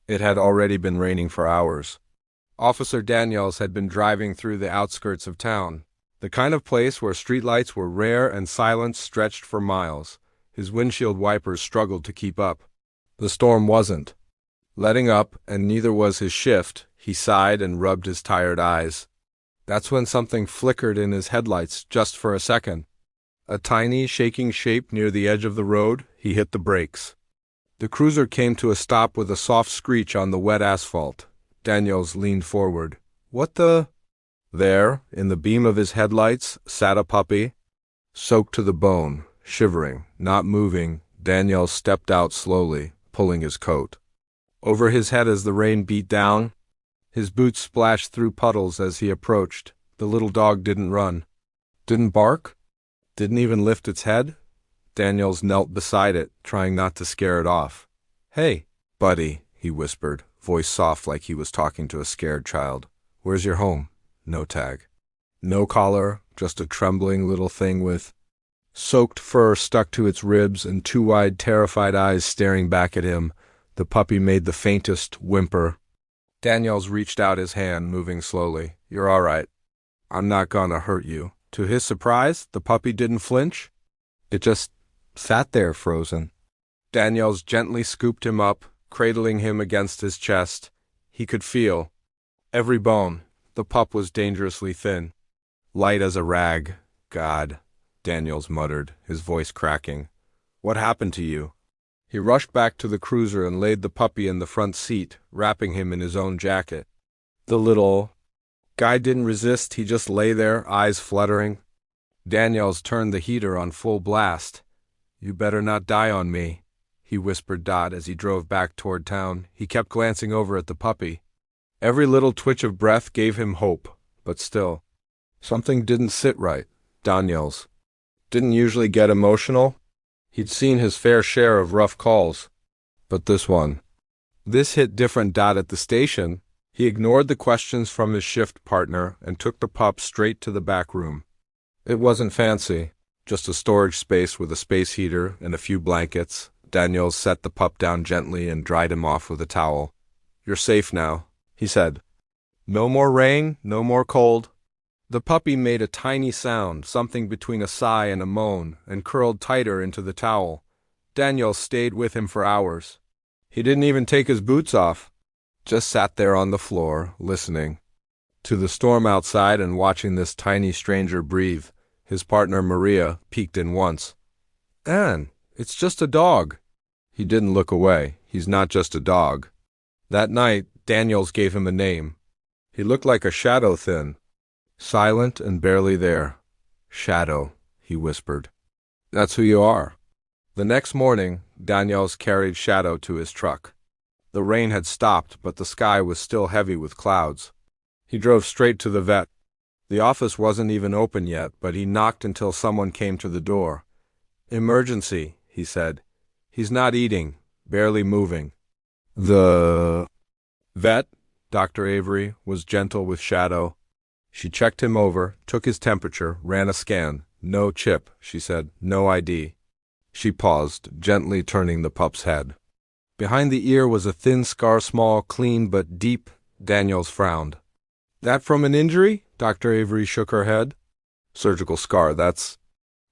It had already been raining for hours. Officer Daniels had been driving through the outskirts of town, the kind of place where streetlights were rare and silence stretched for miles. His windshield wipers struggled to keep up. The storm wasn't letting up, and neither was his shift. He sighed and rubbed his tired eyes. That's when something flickered in his headlights just for a second. A tiny, shaking shape near the edge of the road. He hit the brakes. The cruiser came to a stop with a soft screech on the wet asphalt. Daniels leaned forward. What the? There, in the beam of his headlights, sat a puppy, soaked to the bone, shivering, not moving. Daniels stepped out slowly, pulling his coat over his head as the rain beat down. His boots splashed through puddles as he approached. The little dog didn't run, didn't bark, didn't even lift its head. Daniels knelt beside it, trying not to scare it off. "Hey, buddy," he whispered, voice soft like he was talking to a scared child. "Where's your home?" No tag. No collar, just a trembling little thing with soaked fur stuck to its ribs and two wide, terrified eyes staring back at him. The puppy made the faintest whimper. Daniels reached out his hand, moving slowly. "You're all right. I'm not gonna hurt you." To his surprise, the puppy didn't flinch. It just sat there frozen. Daniels gently scooped him up, cradling him against his chest. He could feel every bone. The pup was dangerously thin, light as a rag. "God," Daniels muttered, his voice cracking. "What happened to you?" He rushed back to the cruiser and laid the puppy in the front seat, wrapping him in his own jacket. The little guy didn't resist. He just lay there, eyes fluttering. Daniels turned the heater on full blast. "You better not die on me," he whispered Dot as he drove back toward town. He kept glancing over at the puppy. Every little twitch of breath gave him hope, but still, something didn't sit right. Daniels didn't usually get emotional. He'd seen his fair share of rough calls, but this hit different. Dot at the station, he ignored the questions from his shift partner and took the pup straight to the back room. It wasn't fancy, just a storage space with a space heater and a few blankets. Daniels set the pup down gently and dried him off with a towel. "You're safe now," he said. "No more rain, no more cold." The puppy made a tiny sound, something between a sigh and a moan, and curled tighter into the towel. Daniels stayed with him for hours. He didn't even take his boots off, just sat there on the floor, listening to the storm outside and watching this tiny stranger breathe. His partner Maria peeked in once. "Anne, it's just a dog." He didn't look away. "He's not just a dog." That night, Daniels gave him a name. He looked like a shadow, thin, silent and barely there. "Shadow," he whispered. "That's who you are." The next morning, Daniels carried Shadow to his truck. The rain had stopped, but the sky was still heavy with clouds. He drove straight to the vet. The office wasn't even open yet, but he knocked until someone came to the door. "Emergency," he said. "He's not eating, barely moving." The vet, Dr. Avery, was gentle with Shadow. She checked him over, took his temperature, ran a scan. "No chip," she said. "No ID." She paused, gently turning the pup's head. Behind the ear was a thin scar, small, clean, but deep. Daniels frowned. "That from an injury?" Dr. Avery shook her head. "Surgical scar, that's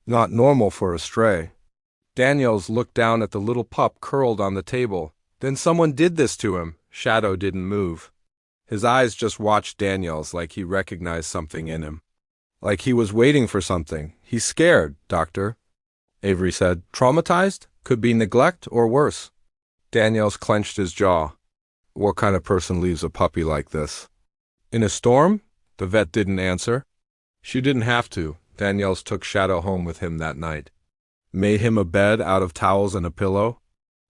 not normal for a stray." Daniels looked down at the little pup curled on the table. "Then someone did this to him." Shadow didn't move. His eyes just watched Daniels like he recognized something in him. Like he was waiting for something. "He's scared, doctor," Avery said. "Traumatized? Could be neglect or worse." Daniels clenched his jaw. What kind of person leaves a puppy like this? "In a storm?" The vet didn't answer. She didn't have to. Daniels took Shadow home with him that night. Made him a bed out of towels and a pillow.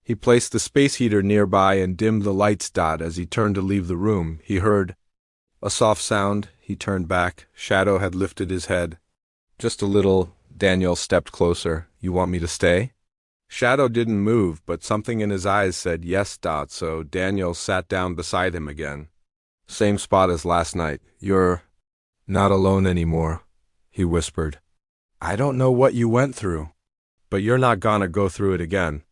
He placed the space heater nearby and dimmed the lights. Dot, as he turned to leave the room, he heard a soft sound. He turned back. Shadow had lifted his head. "Just a little." Daniels stepped closer. "You want me to stay?" Shadow didn't move, but something in his eyes said yes. Dot, so Daniels sat down beside him again. "Same spot as last night. You're not alone anymore," he whispered. "I don't know what you went through, but you're not gonna go through it again."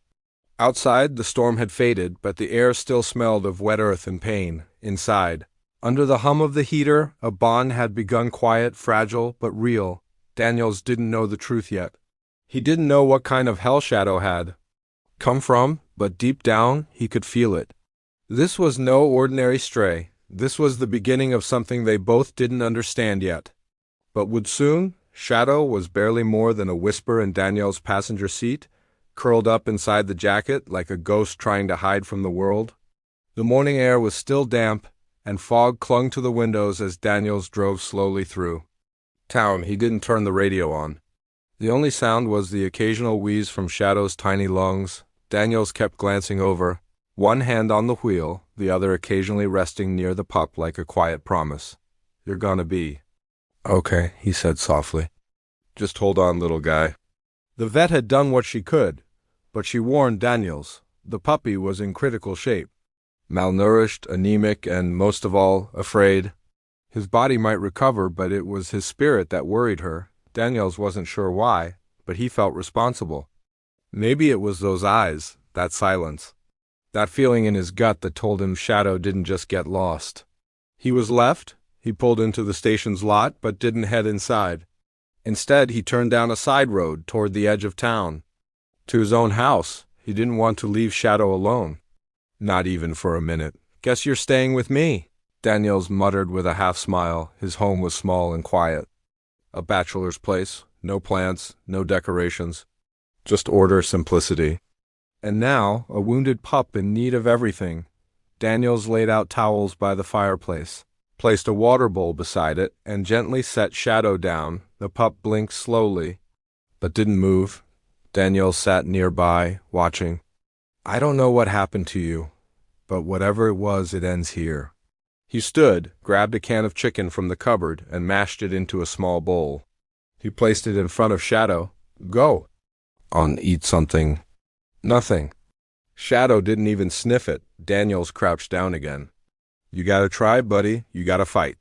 Outside, the storm had faded, but the air still smelled of wet earth and pain. Inside, under the hum of the heater, a bond had begun, quiet, fragile, but real. Daniels didn't know the truth yet. He didn't know what kind of hell Shadow had come from, but deep down, he could feel it. This was no ordinary stray. This was the beginning of something they both didn't understand yet, but would soon. Shadow was barely more than a whisper in Daniel's passenger seat, curled up inside the jacket like a ghost trying to hide from the world. The morning air was still damp, and fog clung to the windows as Daniels drove slowly through town. He didn't turn the radio on. The only sound was the occasional wheeze from Shadow's tiny lungs. Daniels kept glancing over, one hand on the wheel, the other occasionally resting near the pup like a quiet promise. "You're gonna be okay," he said softly. "Just hold on, little guy." The vet had done what she could, but she warned Daniels. The puppy was in critical shape. Malnourished, anemic, and, most of all, afraid. His body might recover, but it was his spirit that worried her. Daniels wasn't sure why, but he felt responsible. Maybe it was those eyes, that silence, that feeling in his gut that told him Shadow didn't just get lost. He was left. He pulled into the station's lot, but didn't head inside. Instead, he turned down a side road toward the edge of town, to his own house. He didn't want to leave Shadow alone. Not even for a minute. "Guess you're staying with me," Daniels muttered with a half-smile. His home was small and quiet. A bachelor's place, no plants, no decorations, just order, simplicity. And now, a wounded pup in need of everything. Daniels laid out towels by the fireplace, placed a water bowl beside it, and gently set Shadow down. The pup blinked slowly, but didn't move. Daniels sat nearby, watching. "I don't know what happened to you, but whatever it was, it ends here." He stood, grabbed a can of chicken from the cupboard, and mashed it into a small bowl. He placed it in front of Shadow. "Go on, eat something." "Nothing." Shadow didn't even sniff it. Daniels crouched down again. "You gotta try, buddy. You gotta fight."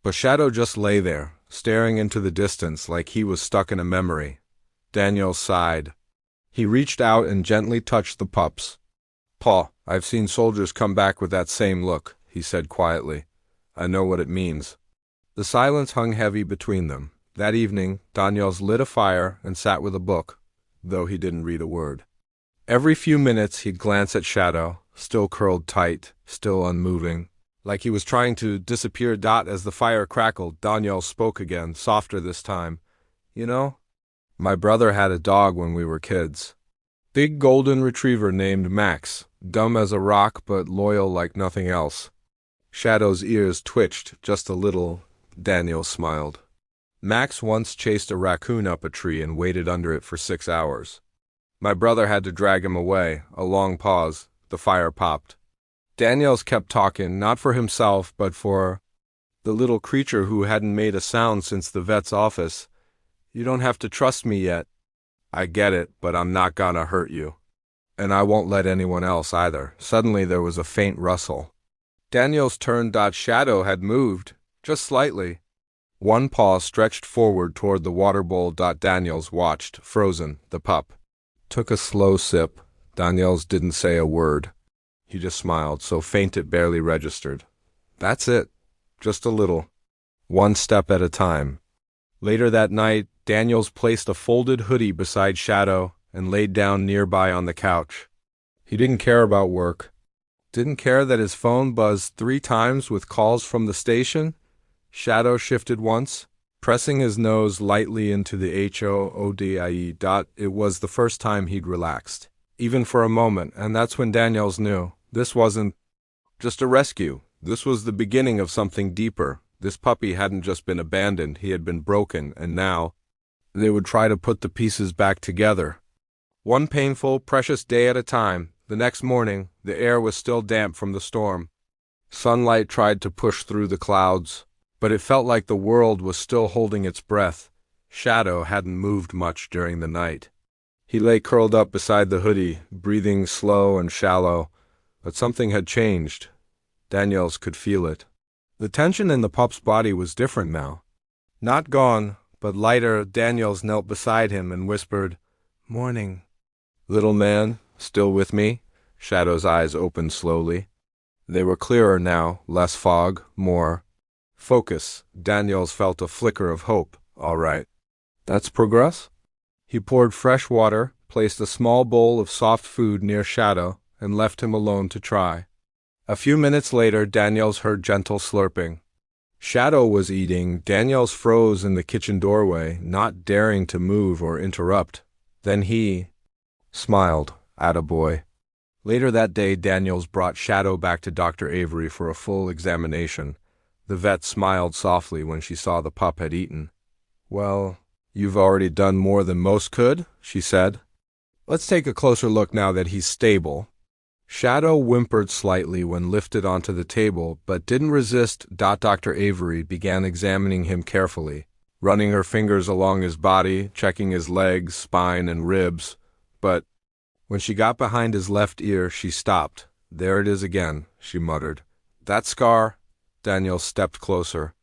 But Shadow just lay there, staring into the distance like he was stuck in a memory. Daniels sighed. He reached out and gently touched the pup's paw. "I've seen soldiers come back with that same look," he said quietly. "I know what it means." The silence hung heavy between them. That evening, Daniels lit a fire and sat with a book, though he didn't read a word. Every few minutes he'd glance at Shadow, still curled tight, still unmoving, like he was trying to disappear. As the fire crackled, Daniels spoke again, softer this time. "You know, my brother had a dog when we were kids. Big golden retriever named Max, dumb as a rock but loyal like nothing else." Shadow's ears twitched just a little. Daniels smiled. "Max once chased a raccoon up a tree and waited under it for 6 hours. My brother had to drag him away." A long pause. The fire popped. Daniels kept talking, not for himself, but for the little creature who hadn't made a sound since the vet's office. "You don't have to trust me yet. I get it, but I'm not gonna hurt you. And I won't let anyone else either." Suddenly there was a faint rustle. Daniels turned. Shadow had moved, just slightly. One paw stretched forward toward the water bowl. Daniels watched, frozen. The pup took a slow sip. Daniels didn't say a word. He just smiled, so faint it barely registered. "That's it. Just a little. One step at a time." Later that night, Daniels placed a folded hoodie beside Shadow and laid down nearby on the couch. He didn't care about work. Didn't care that his phone buzzed 3 times with calls from the station. Shadow shifted once, pressing his nose lightly into the HOODIE. It was the first time he'd relaxed, even for a moment, and that's when Daniels knew. This wasn't just a rescue. This was the beginning of something deeper. This puppy hadn't just been abandoned, he had been broken, and now they would try to put the pieces back together. One painful, precious day at a time. The next morning, the air was still damp from the storm. Sunlight tried to push through the clouds, but it felt like the world was still holding its breath. Shadow hadn't moved much during the night. He lay curled up beside the hoodie, breathing slow and shallow, but something had changed. Daniels could feel it. The tension in the pup's body was different now. Not gone, but lighter. Daniels knelt beside him and whispered, "Morning, little man." Still with me? Shadow's eyes opened slowly. They were clearer now, less fog, more focus. Daniels felt a flicker of hope. All right. That's progress? He poured fresh water, placed a small bowl of soft food near Shadow, and left him alone to try. A few minutes later, Daniels heard gentle slurping. Shadow was eating. Daniels froze in the kitchen doorway, not daring to move or interrupt. Then he smiled. Attaboy. Later that day, Daniels brought Shadow back to Dr. Avery for a full examination. The vet smiled softly when she saw the pup had eaten. Well, you've already done more than most could, she said. Let's take a closer look now that he's stable. Shadow whimpered slightly when lifted onto the table, but didn't resist. Dr. Avery began examining him carefully, running her fingers along his body, checking his legs, spine, and ribs. But when she got behind his left ear, she stopped. There it is again, she muttered. That scar? Daniel stepped closer.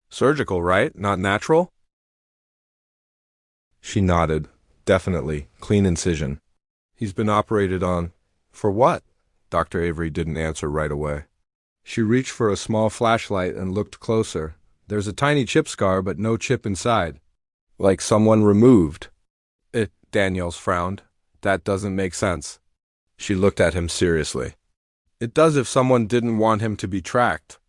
Surgical, right? Not natural? She nodded. Definitely. Clean incision. He's been operated on. For what? Dr. Avery didn't answer right away. She reached for a small flashlight and looked closer. There's a tiny chip scar, but no chip inside. Like someone removed. Daniels frowned. That doesn't make sense. She looked at him seriously. It does if someone didn't want him to be tracked.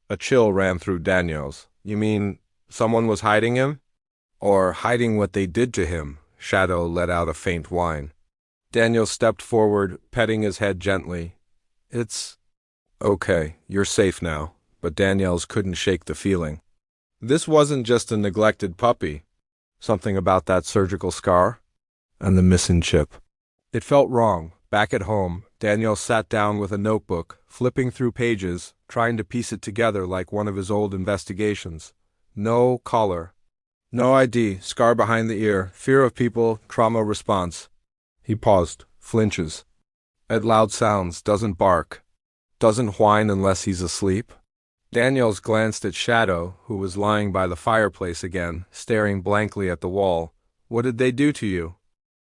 A chill ran through Daniels. You mean someone was hiding him? Or hiding what they did to him? Shadow let out a faint whine. Daniels stepped forward, petting his head gently. It's okay, you're safe now. But Daniels couldn't shake the feeling. This wasn't just a neglected puppy. Something about that surgical scar? And the missing chip. It felt wrong. Back at home, Daniel sat down with a notebook, flipping through pages, trying to piece it together like one of his old investigations. No collar. No ID, scar behind the ear, fear of people, trauma response. He paused, flinches. At loud sounds, doesn't bark. Doesn't whine unless he's asleep. Daniels glanced at Shadow, who was lying by the fireplace again, staring blankly at the wall. What did they do to you?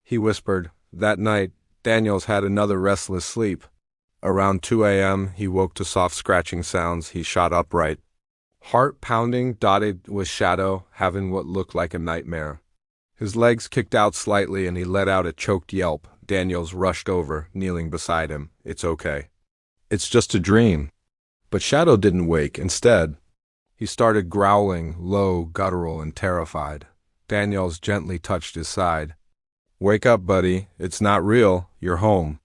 He whispered. That night, Daniels had another restless sleep. Around 2 a.m., he woke to soft scratching sounds. He shot upright. Heart pounding, dotted with Shadow, having what looked like a nightmare. His legs kicked out slightly and he let out a choked yelp. Daniels rushed over, kneeling beside him. It's okay. It's just a dream. But Shadow didn't wake. Instead, he started growling, low, guttural, and terrified. Daniels gently touched his side. Wake up, buddy. It's not real. You're home.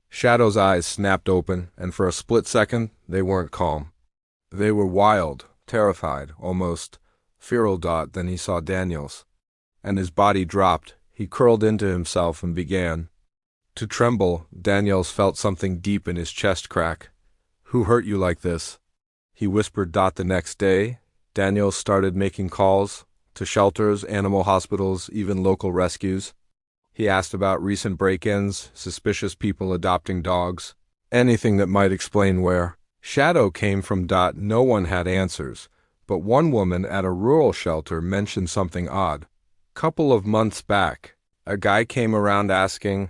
Shadow's eyes snapped open, and for a split second, they weren't calm. They were wild, terrified, almost feral. Then he saw Daniels, and his body dropped. He curled into himself and began to tremble. Daniels felt something deep in his chest crack. Who hurt you like this? He whispered. The next day, Daniels started making calls to shelters, animal hospitals, even local rescues. He asked about recent break-ins, suspicious people adopting dogs, anything that might explain where Shadow came from. No one had answers, but one woman at a rural shelter mentioned something odd. Couple of months back, a guy came around asking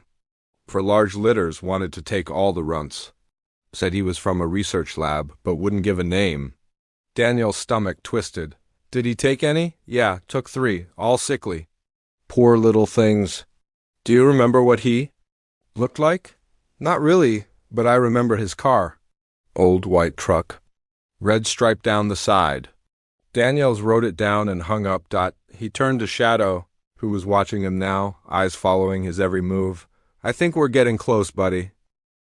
for large litters, wanted to take all the runts. Said he was from a research lab, but wouldn't give a name. Daniel's stomach twisted. Did he take any? Yeah, took 3, all sickly. Poor little things. Do you remember what he looked like? Not really, but I remember his car. Old white truck. Red stripe down the side. Daniels wrote it down and hung up. He turned to Shadow, who was watching him now, eyes following his every move. I think we're getting close, buddy.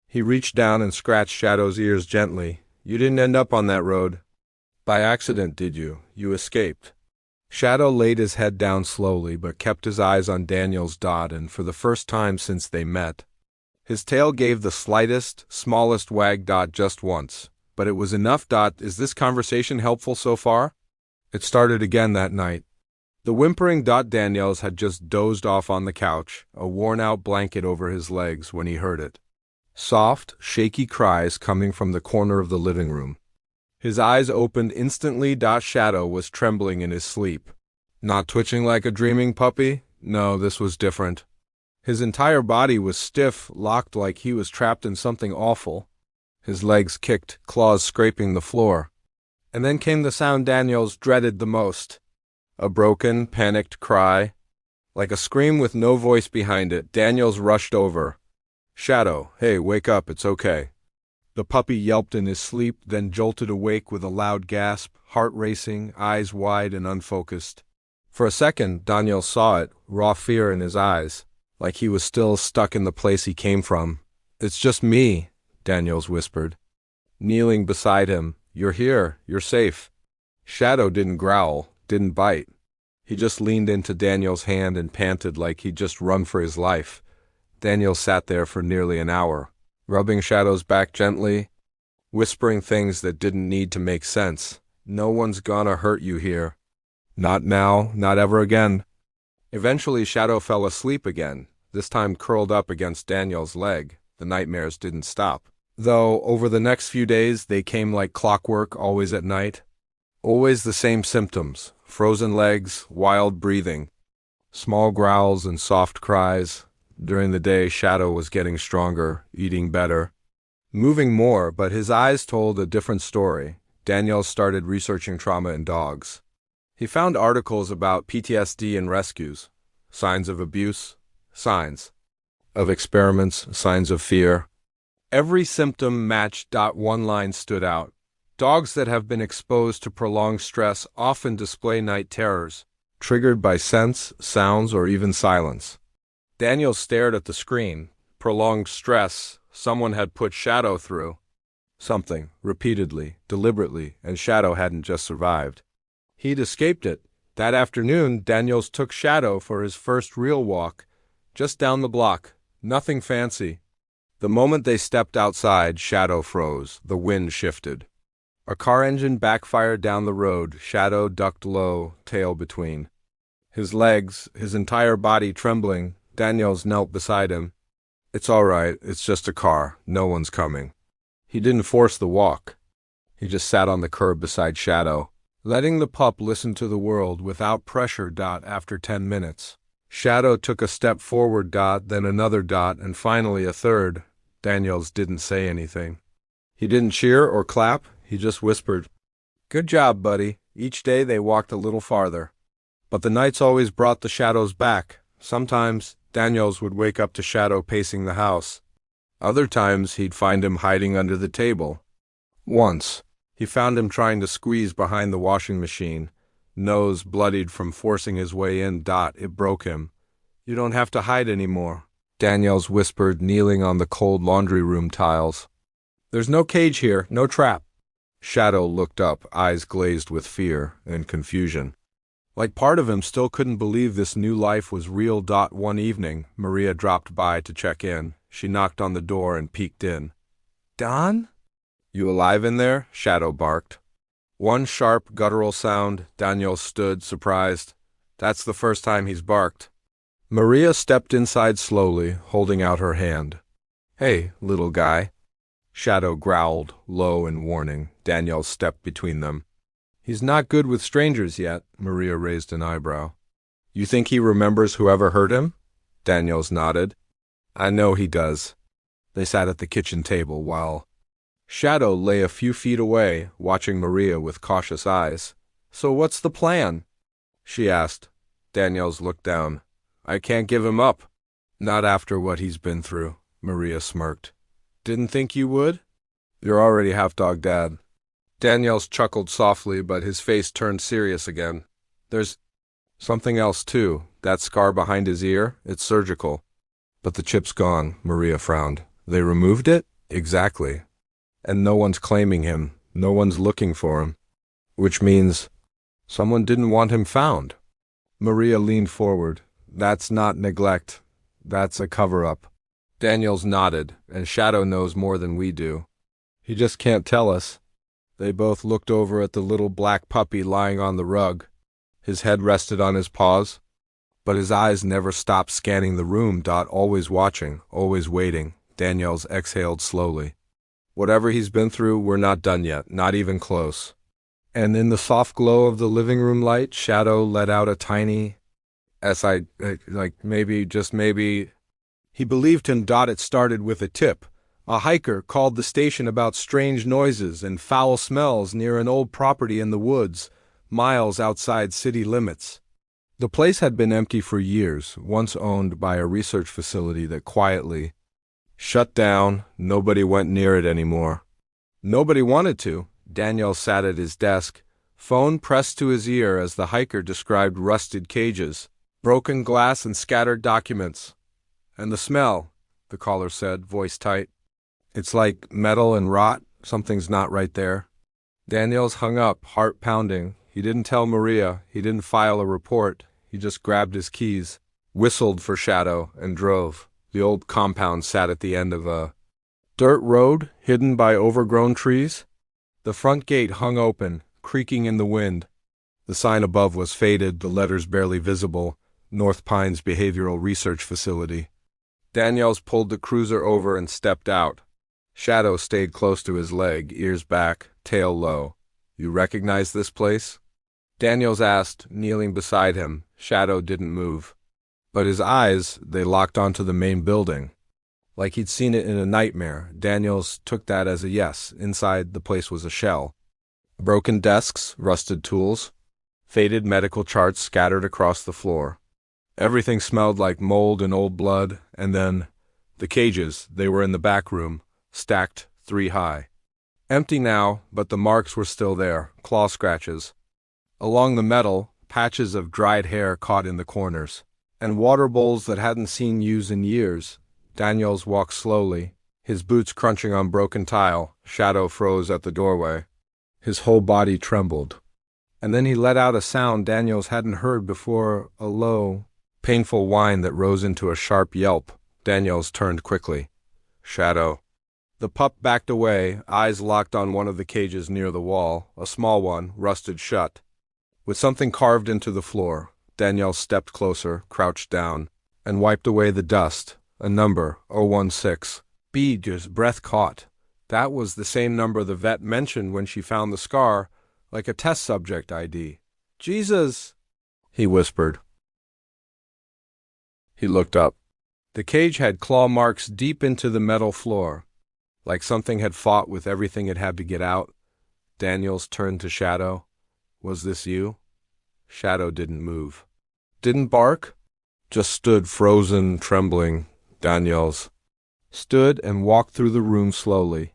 He reached down and scratched Shadow's ears gently. You didn't end up on that road. By accident, did you? You escaped. Shadow laid his head down slowly, but kept his eyes on Daniel's. And for the first time since they met, his tail gave the slightest, smallest wag. Just once. But it was enough. Is this conversation helpful so far? It started again that night. The whimpering. Daniels had just dozed off on the couch, a worn-out blanket over his legs, when he heard it. Soft, shaky cries coming from the corner of the living room. His eyes opened instantly. Shadow was trembling in his sleep. Not twitching like a dreaming puppy? No, this was different. His entire body was stiff, locked like he was trapped in something awful. His legs kicked, claws scraping the floor. And then came the sound Daniels dreaded the most. A broken, panicked cry. Like a scream with no voice behind it, Daniels rushed over. "Shadow, hey, wake up, it's okay." The puppy yelped in his sleep, then jolted awake with a loud gasp, heart racing, eyes wide and unfocused. For a second, Daniel saw it, raw fear in his eyes, like he was still stuck in the place he came from. "It's just me," Daniels whispered. Kneeling beside him, "You're here, you're safe." Shadow didn't growl, didn't bite. He just leaned into Daniel's hand and panted like he'd just run for his life. Daniel sat there for nearly an hour, rubbing Shadow's back gently, whispering things that didn't need to make sense. "No one's gonna hurt you here. Not now, not ever again." Eventually Shadow fell asleep again, this time curled up against Daniel's leg. The nightmares didn't stop. Though over the next few days they came like clockwork, always at night. Always the same symptoms: frozen legs, wild breathing, small growls and soft cries. During the day, Shadow was getting stronger, eating better, moving more, but his eyes told a different story. Daniel started researching trauma in dogs. He found articles about PTSD and rescues, signs of abuse, signs of experiments, signs of fear. Every symptom matched. One line stood out. Dogs that have been exposed to prolonged stress often display night terrors, triggered by scents, sounds, or even silence. Daniel stared at the screen. Prolonged stress. Someone had put Shadow through something, repeatedly, deliberately, and Shadow hadn't just survived. He'd escaped it. That afternoon, Daniels took Shadow for his first real walk, just down the block. Nothing fancy. The moment they stepped outside, Shadow froze. The wind shifted. A car engine backfired down the road. Shadow ducked low, tail between. His legs, his entire body trembling. Daniels knelt beside him. "It's all right. It's just a car. No one's coming." He didn't force the walk. He just sat on the curb beside Shadow, letting the pup listen to the world without pressure. After 10 minutes, Shadow took a step forward. Then another. And finally a third. Daniels didn't say anything. He didn't cheer or clap. He just whispered, "Good job, buddy." Each day they walked a little farther. But the nights always brought the shadows back. Sometimes Daniels would wake up to Shadow pacing the house. Other times he'd find him hiding under the table. Once, he found him trying to squeeze behind the washing machine, nose bloodied from forcing his way in. It broke him. "You don't have to hide anymore," Daniels whispered, kneeling on the cold laundry room tiles. "There's no cage here, no trap." Shadow looked up, eyes glazed with fear and confusion. Like part of him still couldn't believe this new life was real. One evening, Maria dropped by to check in. She knocked on the door and peeked in. "Don? You alive in there?" Shadow barked. One sharp, guttural sound. Daniel stood, surprised. That's the first time he's barked. Maria stepped inside slowly, holding out her hand. "Hey, little guy." Shadow growled, low and warning. Daniel stepped between them. "He's not good with strangers yet." Maria raised an eyebrow. "You think he remembers whoever hurt him?" Daniels nodded. "I know he does." They sat at the kitchen table while Shadow lay a few feet away, watching Maria with cautious eyes. "So what's the plan?" she asked. Daniels looked down. "I can't give him up." "Not after what he's been through," Maria smirked. "Didn't think you would?" "You're already half-dog dad." Daniels chuckled softly, but his face turned serious again. "There's something else, too. That scar behind his ear, it's surgical." "But the chip's gone," Maria frowned. "They removed it?" "Exactly. And no one's claiming him. No one's looking for him. Which means someone didn't want him found." Maria leaned forward. "That's not neglect. That's a cover-up." Daniels nodded, "And Shadow knows more than we do. He just can't tell us." They both looked over at the little black puppy lying on the rug. His head rested on his paws, but his eyes never stopped scanning the room. Always watching, always waiting. Daniels exhaled slowly. "Whatever he's been through, we're not done yet, not even close." And in the soft glow of the living room light, Shadow let out a tiny like maybe, just maybe. He believed it started with a tip. A hiker called the station about strange noises and foul smells near an old property in the woods, miles outside city limits. The place had been empty for years, once owned by a research facility that quietly shut down. Nobody went near it anymore. Nobody wanted to. Daniel sat at his desk, phone pressed to his ear as the hiker described rusted cages, broken glass and scattered documents. And the smell, the caller said, voice tight. It's like metal and rot. Something's not right there. Daniels hung up, heart pounding. He didn't tell Maria. He didn't file a report. He just grabbed his keys, whistled for Shadow, and drove. The old compound sat at the end of a dirt road, hidden by overgrown trees. The front gate hung open, creaking in the wind. The sign above was faded, the letters barely visible. North Pines Behavioral Research Facility. Daniels pulled the cruiser over and stepped out. Shadow stayed close to his leg, ears back, tail low. You recognize this place? Daniels asked, kneeling beside him. Shadow didn't move. But his eyes, they locked onto the main building. Like he'd seen it in a nightmare. Daniels took that as a yes. Inside, the place was a shell. Broken desks, rusted tools, faded medical charts scattered across the floor. Everything smelled like mold and old blood, and then the cages, they were in the back room, stacked 3 high. Empty now, but the marks were still there, claw scratches. Along the metal, patches of dried hair caught in the corners, and water bowls that hadn't seen use in years. Daniels walked slowly, his boots crunching on broken tile. Shadow froze at the doorway. His whole body trembled. And then he let out a sound Daniels hadn't heard before, a low, painful whine that rose into a sharp yelp. Daniels turned quickly. Shadow. The pup backed away, eyes locked on one of the cages near the wall, a small one, rusted shut. With something carved into the floor, Daniels stepped closer, crouched down, and wiped away the dust. A number, 016. Bede's breath caught. That was the same number the vet mentioned when she found the scar, like a test subject ID. Jesus, he whispered. He looked up. The cage had claw marks deep into the metal floor, like something had fought with everything it had to get out. Daniels turned to Shadow. Was this you? Shadow didn't move. Didn't bark. Just stood frozen, trembling. Daniels stood and walked through the room slowly.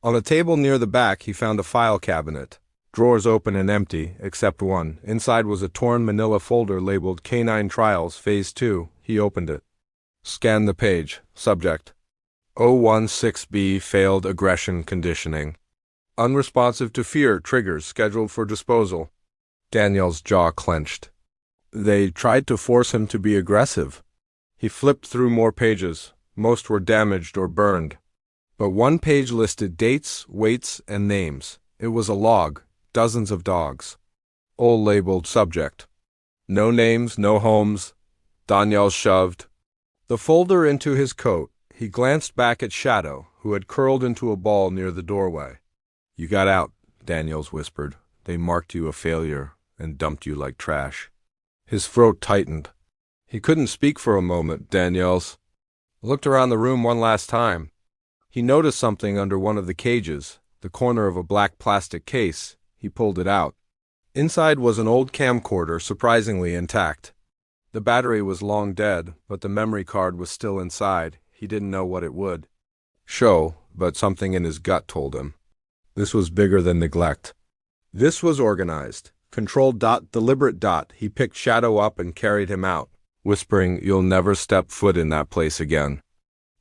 On a table near the back, he found a file cabinet. Drawers open and empty, except one. Inside was a torn manila folder labeled Canine Trials, Phase 2. He opened it. Scanned the page. Subject: 016B Failed Aggression Conditioning. Unresponsive to fear triggers scheduled for disposal. Daniel's jaw clenched. They tried to force him to be aggressive. He flipped through more pages. Most were damaged or burned. But one page listed dates, weights, and names. It was a log. Dozens of dogs. All labeled subject. No names, no homes. Daniel shoved the folder into his coat. He glanced back at Shadow, who had curled into a ball near the doorway. You got out, Daniels whispered. They marked you a failure and dumped you like trash. His throat tightened. He couldn't speak for a moment. Daniels looked around the room one last time. He noticed something under one of the cages, the corner of a black plastic case. He pulled it out. Inside was an old camcorder, surprisingly intact. The battery was long dead, but the memory card was still inside. He didn't know what it would show, but something in his gut told him. This was bigger than neglect. This was organized. Controlled dot, deliberate dot. He picked Shadow up and carried him out, whispering, "You'll never step foot in that place again."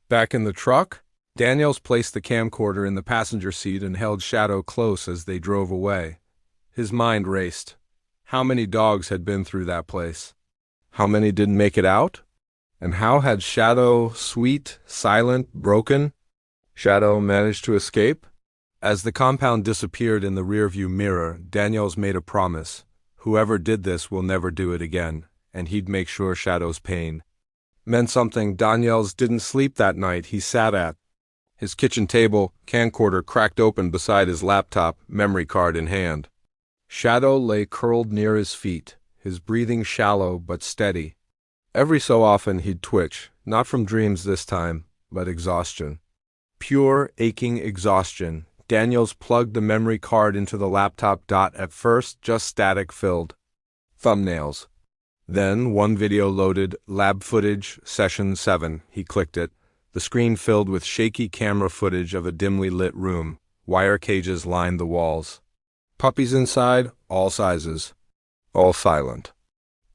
Back in the truck, Daniels placed the camcorder in the passenger seat and held Shadow close as they drove away. His mind raced. How many dogs had been through that place? How many didn't make it out? And how had Shadow, sweet, silent, broken, Shadow managed to escape? As the compound disappeared in the rearview mirror, Daniels made a promise. Whoever did this will never do it again, and he'd make sure Shadow's pain meant something. Daniels didn't sleep that night. He sat at his kitchen table, camcorder cracked open beside his laptop, memory card in hand. Shadow lay curled near his feet, his breathing shallow but steady. Every so often he'd twitch, Not from dreams this time, but exhaustion. Pure, aching exhaustion. Daniels plugged the memory card into the laptop. At first, just static filled. Thumbnails. Then, one video loaded, lab footage, session 7. He clicked it. The screen filled with shaky camera footage of a dimly lit room. Wire cages lined the walls. Puppies inside, all sizes. All silent.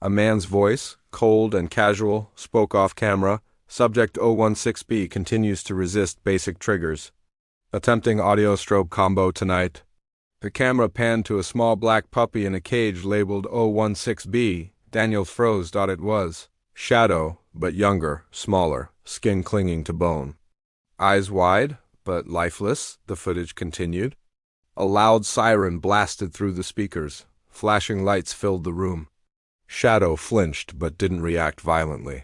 A man's voice, cold and casual, spoke off camera. Subject 016B continues to resist basic triggers. Attempting audio strobe combo tonight. The camera panned to a small black puppy in a cage labeled 016B. Daniel froze. It was Shadow, but younger, smaller, skin clinging to bone. Eyes wide, but lifeless, the footage continued. A loud siren blasted through the speakers. Flashing lights filled the room. Shadow flinched but didn't react violently.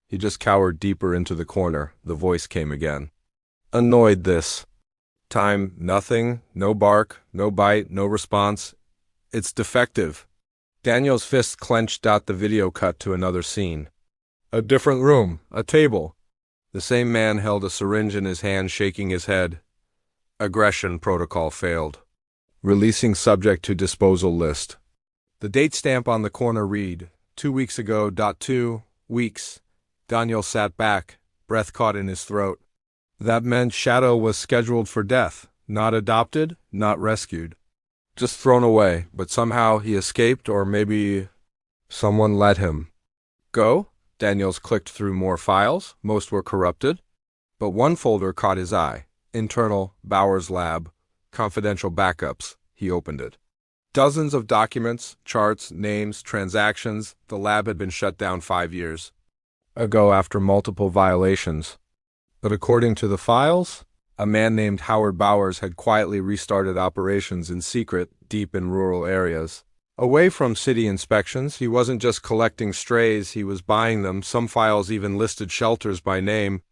He just cowered deeper into the corner. The voice came again. Annoyed this time, nothing, no bark, no bite, no response. It's defective. Daniel's fist clenched. The video cut to another scene. A different room, a table. The same man held a syringe in his hand, shaking his head. Aggression protocol failed. Releasing subject to disposal list. The date stamp on the corner read, 2 weeks ago. 2 weeks. Daniel sat back, breath caught in his throat. That meant Shadow was scheduled for death, not adopted, not rescued. Just thrown away, but somehow he escaped, or maybe someone let him go? Daniels clicked through more files. Most were corrupted. But one folder caught his eye. Internal, Bowers Lab, confidential backups. He opened it. Dozens of documents, charts, names, transactions. The lab had been shut down 5 years ago after multiple violations. But according to the files, a man named Howard Bowers had quietly restarted operations in secret, deep in rural areas. Away from city inspections, he wasn't just collecting strays, he was buying them. Some files even listed shelters by name,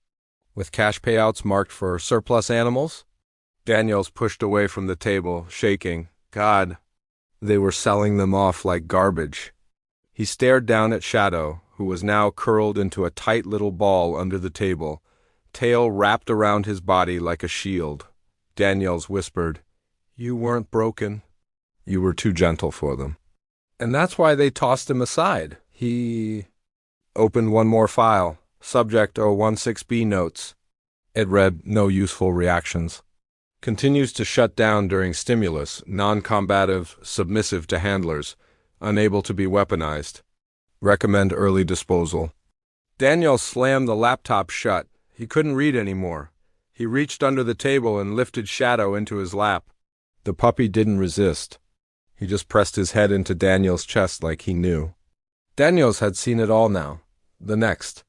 with cash payouts marked for surplus animals. Daniels pushed away from the table, shaking. God, they were selling them off like garbage. He stared down at Shadow, who was now curled into a tight little ball under the table, tail wrapped around his body like a shield. Daniels whispered, You weren't broken. You were too gentle for them. And that's why they tossed him aside. He opened one more file. Subject 016B notes. It read, No useful reactions. Continues to shut down during stimulus, non-combative, submissive to handlers, unable to be weaponized. Recommend early disposal. Daniel slammed the laptop shut. He couldn't read anymore. He reached under the table and lifted Shadow into his lap. The puppy didn't resist. He just pressed his head into Daniel's chest like he knew. Daniels had seen it all now. The next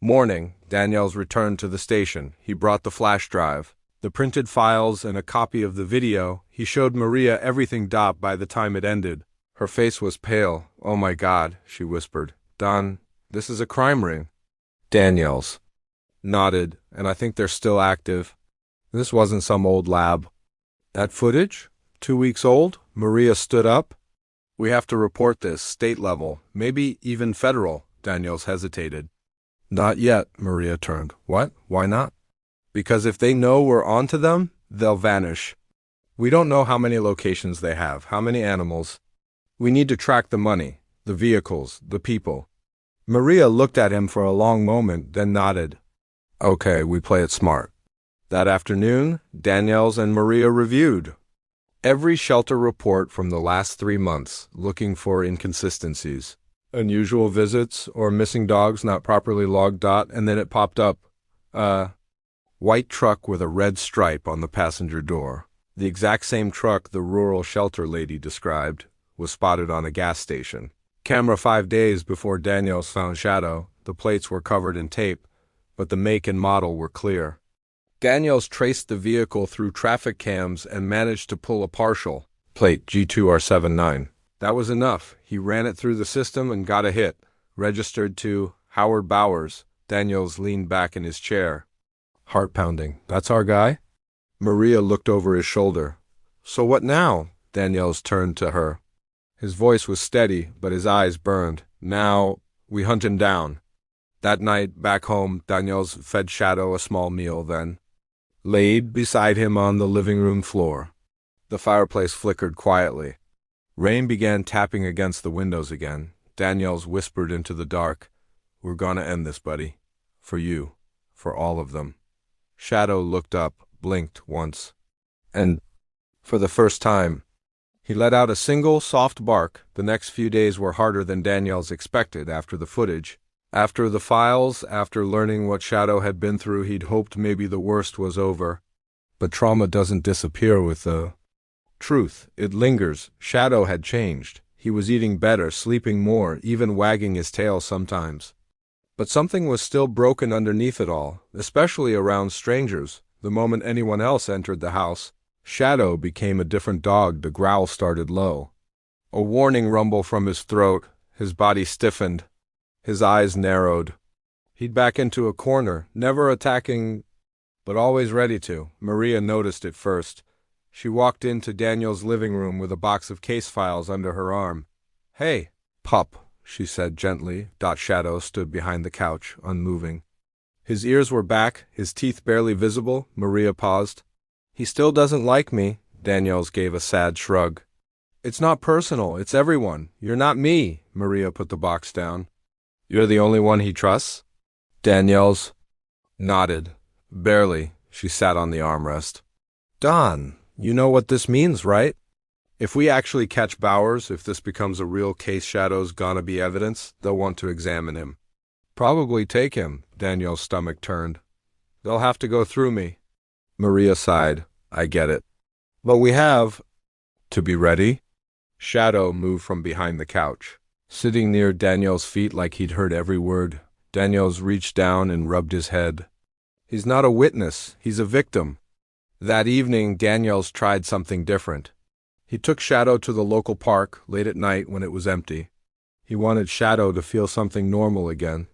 morning, Daniels returned to the station. He brought the flash drive, the printed files, and a copy of the video. He showed Maria everything. By the time it ended, her face was pale. Oh my God, she whispered. Don, this is a crime ring. Daniels nodded, and I think they're still active. This wasn't some old lab. That footage? 2 weeks old? Maria stood up. We have to report this, state level, maybe even federal. Daniels hesitated. Not yet, Maria turned. What? Why not? Because if they know we're onto them, they'll vanish. We don't know how many locations they have, how many animals. We need to track the money, the vehicles, the people. Maria looked at him for a long moment, then nodded. Okay, we play it smart. That afternoon, Daniels and Maria reviewed every shelter report from the last 3 months, looking for inconsistencies, unusual visits, or missing dogs not properly logged. And then it popped up. White truck with a red stripe on the passenger door. The exact same truck the rural shelter lady described was spotted on a gas station. Camera 5 days before Daniels found Shadow. The plates were covered in tape, but the make and model were clear. Daniels traced the vehicle through traffic cams and managed to pull a partial plate G2R79. That was enough. He ran it through the system and got a hit. Registered to Howard Bowers. Daniels leaned back in his chair. Heart pounding. That's our guy? Maria looked over his shoulder. So what now? Daniels turned to her. His voice was steady, but his eyes burned. Now, we hunt him down. That night, back home, Daniels fed Shadow a small meal, then laid beside him on the living room floor. The fireplace flickered quietly. Rain began tapping against the windows again. Daniels whispered into the dark, "We're gonna end this, buddy. For you. For all of them." Shadow looked up, blinked once, and, for the first time, he let out a single, soft bark. The next few days were harder than Daniels expected after the footage. After the files, after learning what Shadow had been through, he'd hoped maybe the worst was over. But trauma doesn't disappear with the truth. It lingers. Shadow had changed. He was eating better, sleeping more, even wagging his tail sometimes. But something was still broken underneath it all, especially around strangers. The moment anyone else entered the house, Shadow became a different dog. The growl started low. A warning rumble from his throat. His body stiffened. His eyes narrowed. He'd back into a corner, never attacking, but always ready to. Maria noticed it first. She walked into Daniel's living room with a box of case files under her arm. "Hey, pup," she said gently. Shadow stood behind the couch, unmoving. His ears were back, his teeth barely visible. Maria paused. "He still doesn't like me." Daniels gave a sad shrug. "It's not personal, it's everyone. You're not me." Maria put the box down. "You're the only one he trusts?" Daniels nodded. "Barely." She sat on the armrest. "Don, you know what this means, right? If we actually catch Bowers, if this becomes a real case, Shadow's gonna be evidence. They'll want to examine him. Probably take him." Daniel's stomach turned. "They'll have to go through me." Maria sighed. "I get it. But we have to be ready." Shadow moved from behind the couch, sitting near Daniel's feet like he'd heard every word. Daniels reached down and rubbed his head. "He's not a witness. He's a victim." That evening, Daniels tried something different. He took Shadow to the local park late at night when it was empty. He wanted Shadow to feel something normal again.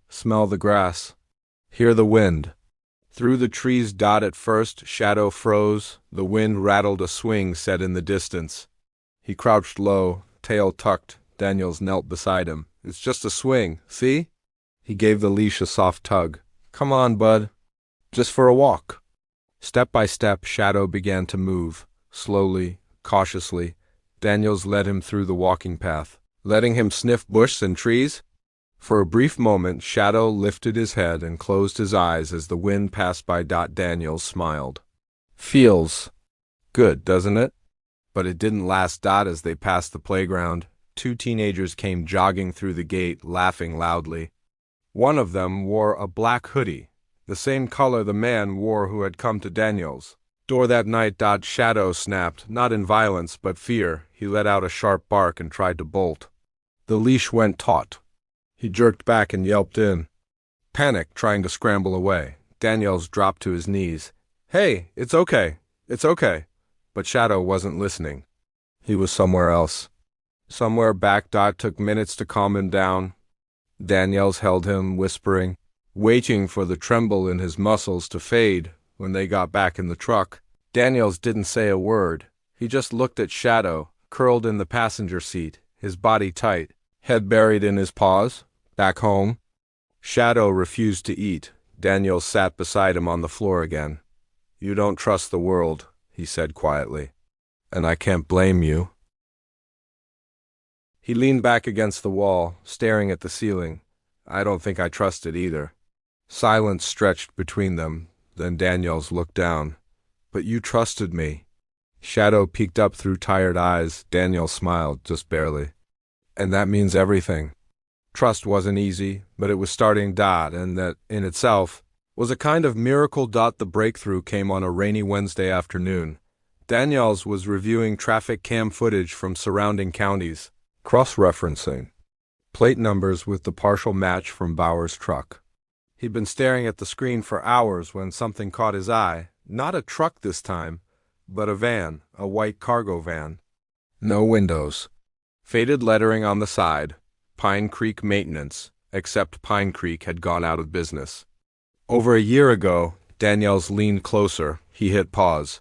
Smell the grass. Hear the wind. Through the trees. At first, Shadow froze. The wind rattled a swing set in the distance. He crouched low, tail tucked. Daniels knelt beside him. "It's just a swing, see?" He gave the leash a soft tug. "Come on, bud. Just for a walk." Step by step, Shadow began to move, slowly, cautiously. Daniels led him through the walking path, letting him sniff bush and trees. For a brief moment, Shadow lifted his head and closed his eyes as the wind passed by. Daniels smiled. "Feels good, doesn't it?" But it didn't last. As they passed the playground, two teenagers came jogging through the gate, laughing loudly. One of them wore a black hoodie, the same color the man wore who had come to Daniel's door that night. Shadow snapped, not in violence but fear. He let out a sharp bark and tried to bolt. The leash went taut. He jerked back and yelped in panic, trying to scramble away. Daniels dropped to his knees. "Hey, it's okay. It's okay." But Shadow wasn't listening. He was somewhere else. Somewhere back. Took minutes to calm him down. Daniels held him, whispering, waiting for the tremble in his muscles to fade. When they got back in the truck, Daniels didn't say a word. He just looked at Shadow, curled in the passenger seat, his body tight, head buried in his paws. Back home, Shadow refused to eat. Daniels sat beside him on the floor again. "You don't trust the world," he said quietly. "And I can't blame you." He leaned back against the wall, staring at the ceiling. "I don't think I trust it either." Silence stretched between them. Then Daniels looked down. "But you trusted me." Shadow peeked up through tired eyes. Daniels smiled, just barely. "And that means everything." Trust wasn't easy, but it was starting. And that, in itself, was a kind of miracle. The breakthrough came on a rainy Wednesday afternoon. Daniels was reviewing traffic cam footage from surrounding counties, cross-referencing plate numbers with the partial match from Bauer's truck. He'd been staring at the screen for hours when something caught his eye. Not a truck this time, but a van, a white cargo van. No windows. Faded lettering on the side. Pine Creek Maintenance, except Pine Creek had gone out of business. Over a year ago, Daniels leaned closer. He hit pause.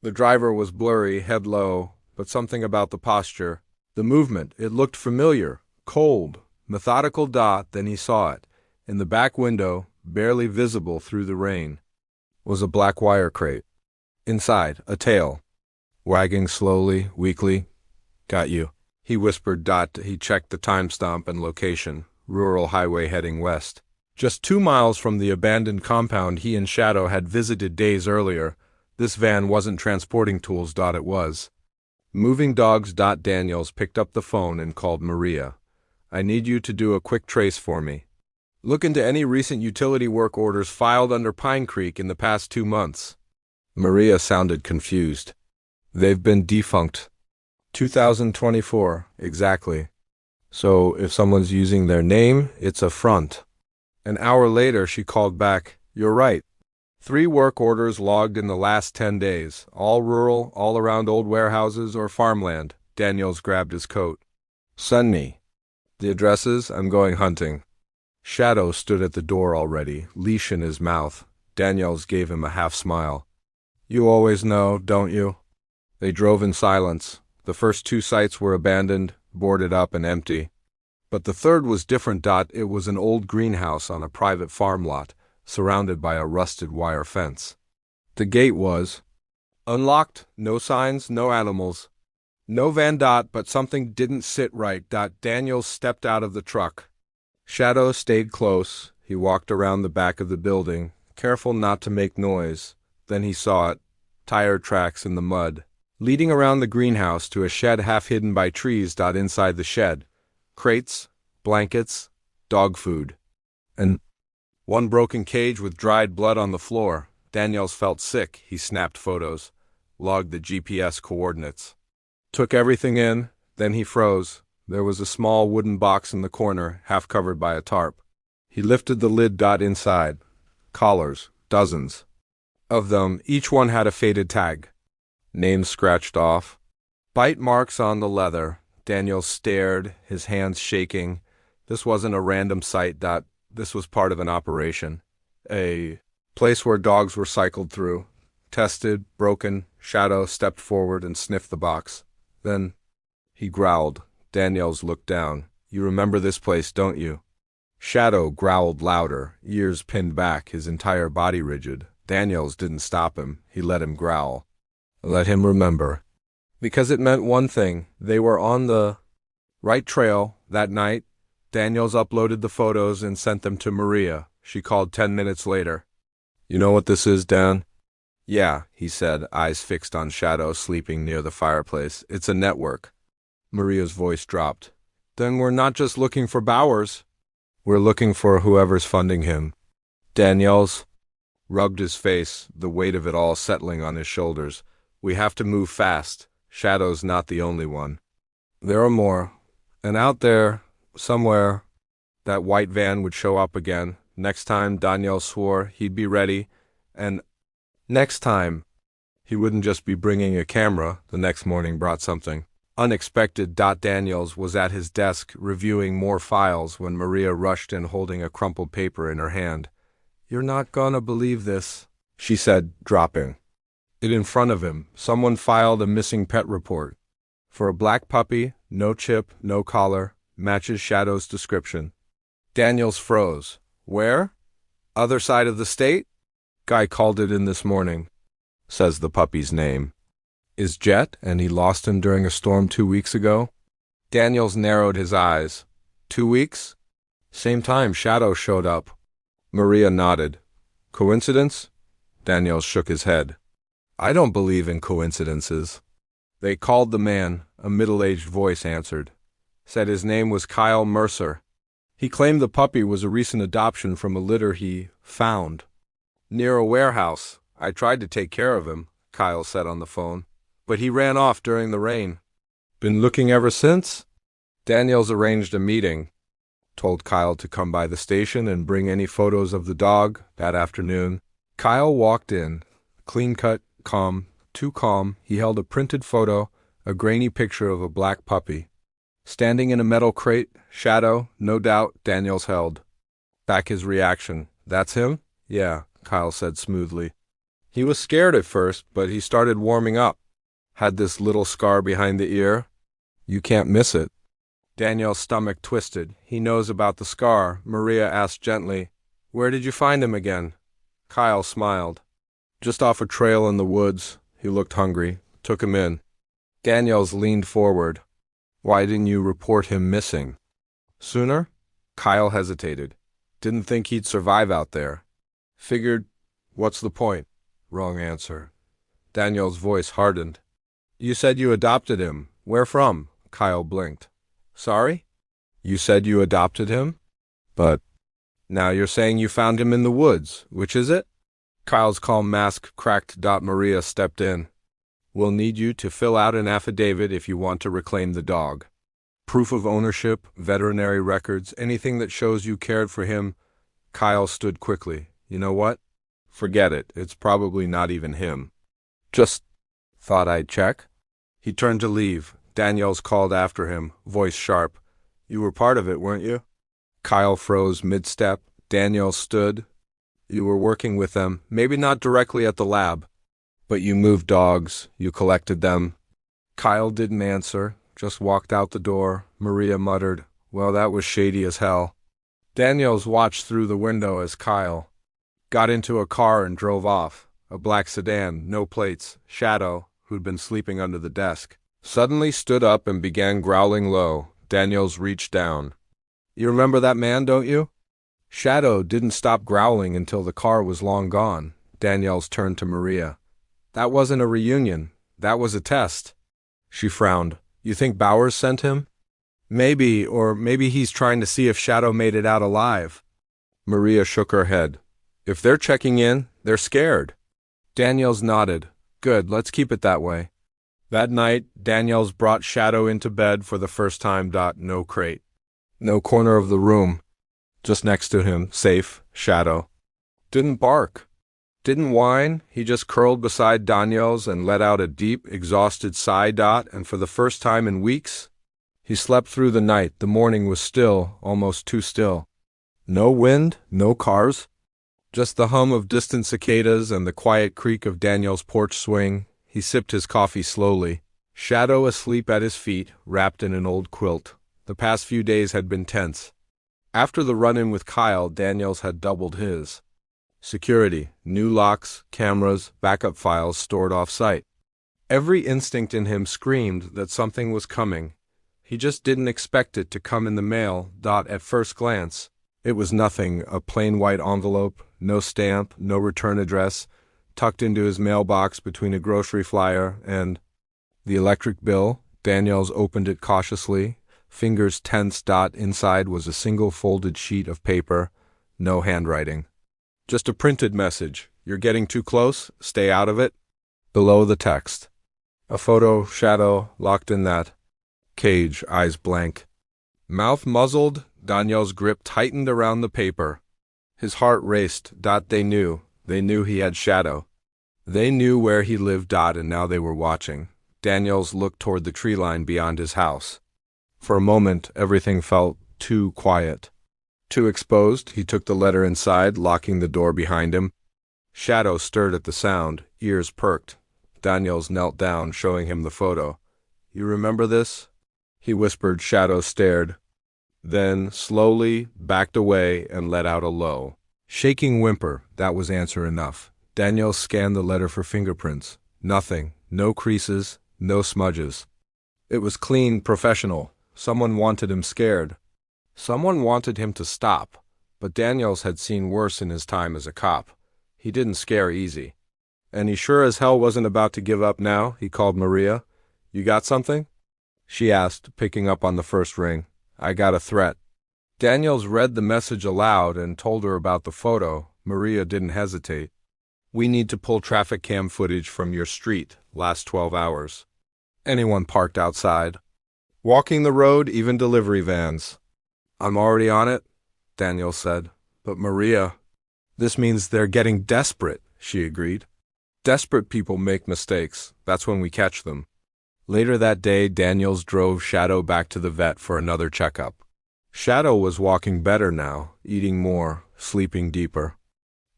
The driver was blurry, head low, but something about the posture, the movement, it looked familiar, cold, methodical. Then he saw it. In the back window, barely visible through the rain, was a black wire crate. Inside, a tail, wagging slowly, weakly. Got you, he whispered. He checked the timestamp and location. Rural highway heading west. Just 2 miles from the abandoned compound he and Shadow had visited days earlier. This van wasn't transporting tools. It was moving dogs. Daniels picked up the phone and called Maria. I need you to do a quick trace for me. Look into any recent utility work orders filed under Pine Creek in the past 2 months. Maria sounded confused. They've been defunct. 2024, exactly. So if someone's using their name, it's a front. An hour later, she called back. You're right. 3 work orders logged in the last 10 days, all rural, all around old warehouses or farmland. Daniels grabbed his coat. Send me the addresses. I'm going hunting. Shadow stood at the door already, leash in his mouth. Daniels gave him a half smile. You always know, don't you? They drove in silence. The first 2 sites were abandoned, boarded up and empty. But the third was different. It was an old greenhouse on a private farm lot, surrounded by a rusted wire fence. The gate was unlocked, no signs, no animals. No van. But something didn't sit right. Daniels stepped out of the truck. Shadow stayed close. He walked around the back of the building, careful not to make noise. Then he saw it, tire tracks in the mud, leading around the greenhouse to a shed half hidden by trees. Inside the shed, crates, blankets, dog food, and one broken cage with dried blood on the floor. Daniels felt sick. He snapped photos, logged the GPS coordinates, took everything in, then he froze. There was a small wooden box in the corner, half covered by a tarp. He lifted the lid. Inside, collars, dozens of them. Each one had a faded tag, names scratched off, bite marks on the leather. Daniel stared, his hands shaking. This wasn't a random site. This was part of an operation. A place where dogs were cycled through, tested, broken. Shadow stepped forward and sniffed the box. Then he growled. Daniels looked down. You remember this place, don't you? Shadow growled louder, ears pinned back, his entire body rigid. Daniels didn't stop him. He let him growl. Let him remember. Because it meant one thing. They were on the right trail that night. Daniels uploaded the photos and sent them to Maria. She called 10 minutes later. You know what this is, Dan? Yeah, he said, eyes fixed on Shadow sleeping near the fireplace. It's a network. Maria's voice dropped. Then we're not just looking for Bowers. We're looking for whoever's funding him. Daniels rubbed his face, the weight of it all settling on his shoulders. We have to move fast. Shadow's not the only one. There are more. And out there, somewhere, that white van would show up again. Next time, Daniel swore he'd be ready. And next time, he wouldn't just be bringing a camera. The next morning brought something unexpected. Daniels was at his desk reviewing more files when Maria rushed in holding a crumpled paper in her hand. You're not gonna believe this, she said, dropping it in front of him. Someone filed a missing pet report. For a black puppy, no chip, no collar, matches Shadow's description. Daniels froze. Where? Other side of the state? Guy called it in this morning. Says the puppy's name is Jet, and he lost him during a storm 2 weeks ago. Daniels narrowed his eyes. 2 weeks? Same time Shadow showed up. Maria nodded. Coincidence? Daniels shook his head. I don't believe in coincidences. They called the man, a middle-aged voice answered. Said his name was Kyle Mercer. He claimed the puppy was a recent adoption from a litter he found near a warehouse. I tried to take care of him, Kyle said on the phone, but he ran off during the rain. Been looking ever since? Daniels arranged a meeting, told Kyle to come by the station and bring any photos of the dog that afternoon. Kyle walked in, clean-cut, calm, too calm. He held a printed photo, a grainy picture of a black puppy. Standing in a metal crate, Shadow, no doubt. Daniels held back his reaction. That's him? Yeah, Kyle said smoothly. He was scared at first, but he started warming up. Had this little scar behind the ear. You can't miss it. Daniel's stomach twisted. He knows about the scar. Maria asked gently, "Where did you find him again?" Kyle smiled. "Just off a trail in the woods." He looked hungry. Took him in. Daniels leaned forward. "Why didn't you report him missing sooner?" Kyle hesitated. "Didn't think he'd survive out there. Figured, what's the point?" "Wrong answer." Daniel's voice hardened. "You said you adopted him. Where from?" Kyle blinked. "Sorry?" "You said you adopted him? But now you're saying you found him in the woods. Which is it?" Kyle's calm mask cracked. Maria stepped in. "We'll need you to fill out an affidavit if you want to reclaim the dog. Proof of ownership, veterinary records, anything that shows you cared for him." Kyle stood quickly. "You know what? Forget it. It's probably not even him. Just thought I'd check." He turned to leave. Daniels called after him, voice sharp. "You were part of it, weren't you?" Kyle froze mid-step. Daniels stood. "You were working with them, maybe not directly at the lab, but you moved dogs, you collected them." Kyle didn't answer, just walked out the door. Maria muttered, "Well, that was shady as hell." Daniels watched through the window as Kyle got into a car and drove off. A black sedan, no plates. Shadow, who'd been sleeping under the desk, suddenly stood up and began growling low. Daniels reached down. "You remember that man, don't you?" Shadow didn't stop growling until the car was long gone. Daniels turned to Maria. "That wasn't a reunion. That was a test." She frowned. "You think Bowers sent him?" "Maybe, or maybe he's trying to see if Shadow made it out alive." Maria shook her head. "If they're checking in, they're scared." Daniels nodded. "Good, let's keep it that way." That night, Daniels brought Shadow into bed for the first time. No crate. No corner of the room. Just next to him, safe, Shadow. Didn't bark. Didn't whine. He just curled beside Daniels and let out a deep, exhausted sigh. And for the first time in weeks, he slept through the night. The morning was still, almost too still. No wind, no cars. Just the hum of distant cicadas and the quiet creak of Daniel's porch swing. He sipped his coffee slowly. Shadow asleep at his feet, wrapped in an old quilt. The past few days had been tense. After the run-in with Kyle, Daniels had doubled his security. New locks, cameras, backup files stored off-site. Every instinct in him screamed that something was coming. He just didn't expect it to come in the mail. At first glance, it was nothing, a plain white envelope, no stamp, no return address, tucked into his mailbox between a grocery flyer and the electric bill. Daniels opened it cautiously, fingers tense. Inside was a single folded sheet of paper, no handwriting. Just a printed message. "You're getting too close, stay out of it." Below the text, a photo, Shadow, locked in that cage, eyes blank. Mouth muzzled, Daniel's grip tightened around the paper. His heart raced. They knew he had Shadow. They knew where he lived. And now they were watching. Daniels looked toward the tree line beyond his house. For a moment, everything felt too quiet, too exposed. He took the letter inside, locking the door behind him. Shadow stirred at the sound, ears perked. Daniels knelt down, showing him the photo. "You remember this?" he whispered. Shadow stared, then slowly backed away and let out a low, shaking whimper. That was answer enough. Daniels scanned the letter for fingerprints. Nothing. No creases, no smudges. It was clean, professional. Someone wanted him scared. Someone wanted him to stop. But Daniels had seen worse in his time as a cop. He didn't scare easy. "And he sure as hell wasn't about to give up now." He called Maria. "You got something?" she asked, picking up on the first ring. "I got a threat." Daniels read the message aloud and told her about the photo. Maria didn't hesitate. "We need to pull traffic cam footage from your street, last 12 hours. Anyone parked outside. Walking the road, even delivery vans." "I'm already on it," Daniels said. "But Maria..." "This means they're getting desperate," she agreed. "Desperate people make mistakes. That's when we catch them." Later that day, Daniels drove Shadow back to the vet for another checkup. Shadow was walking better now, eating more, sleeping deeper.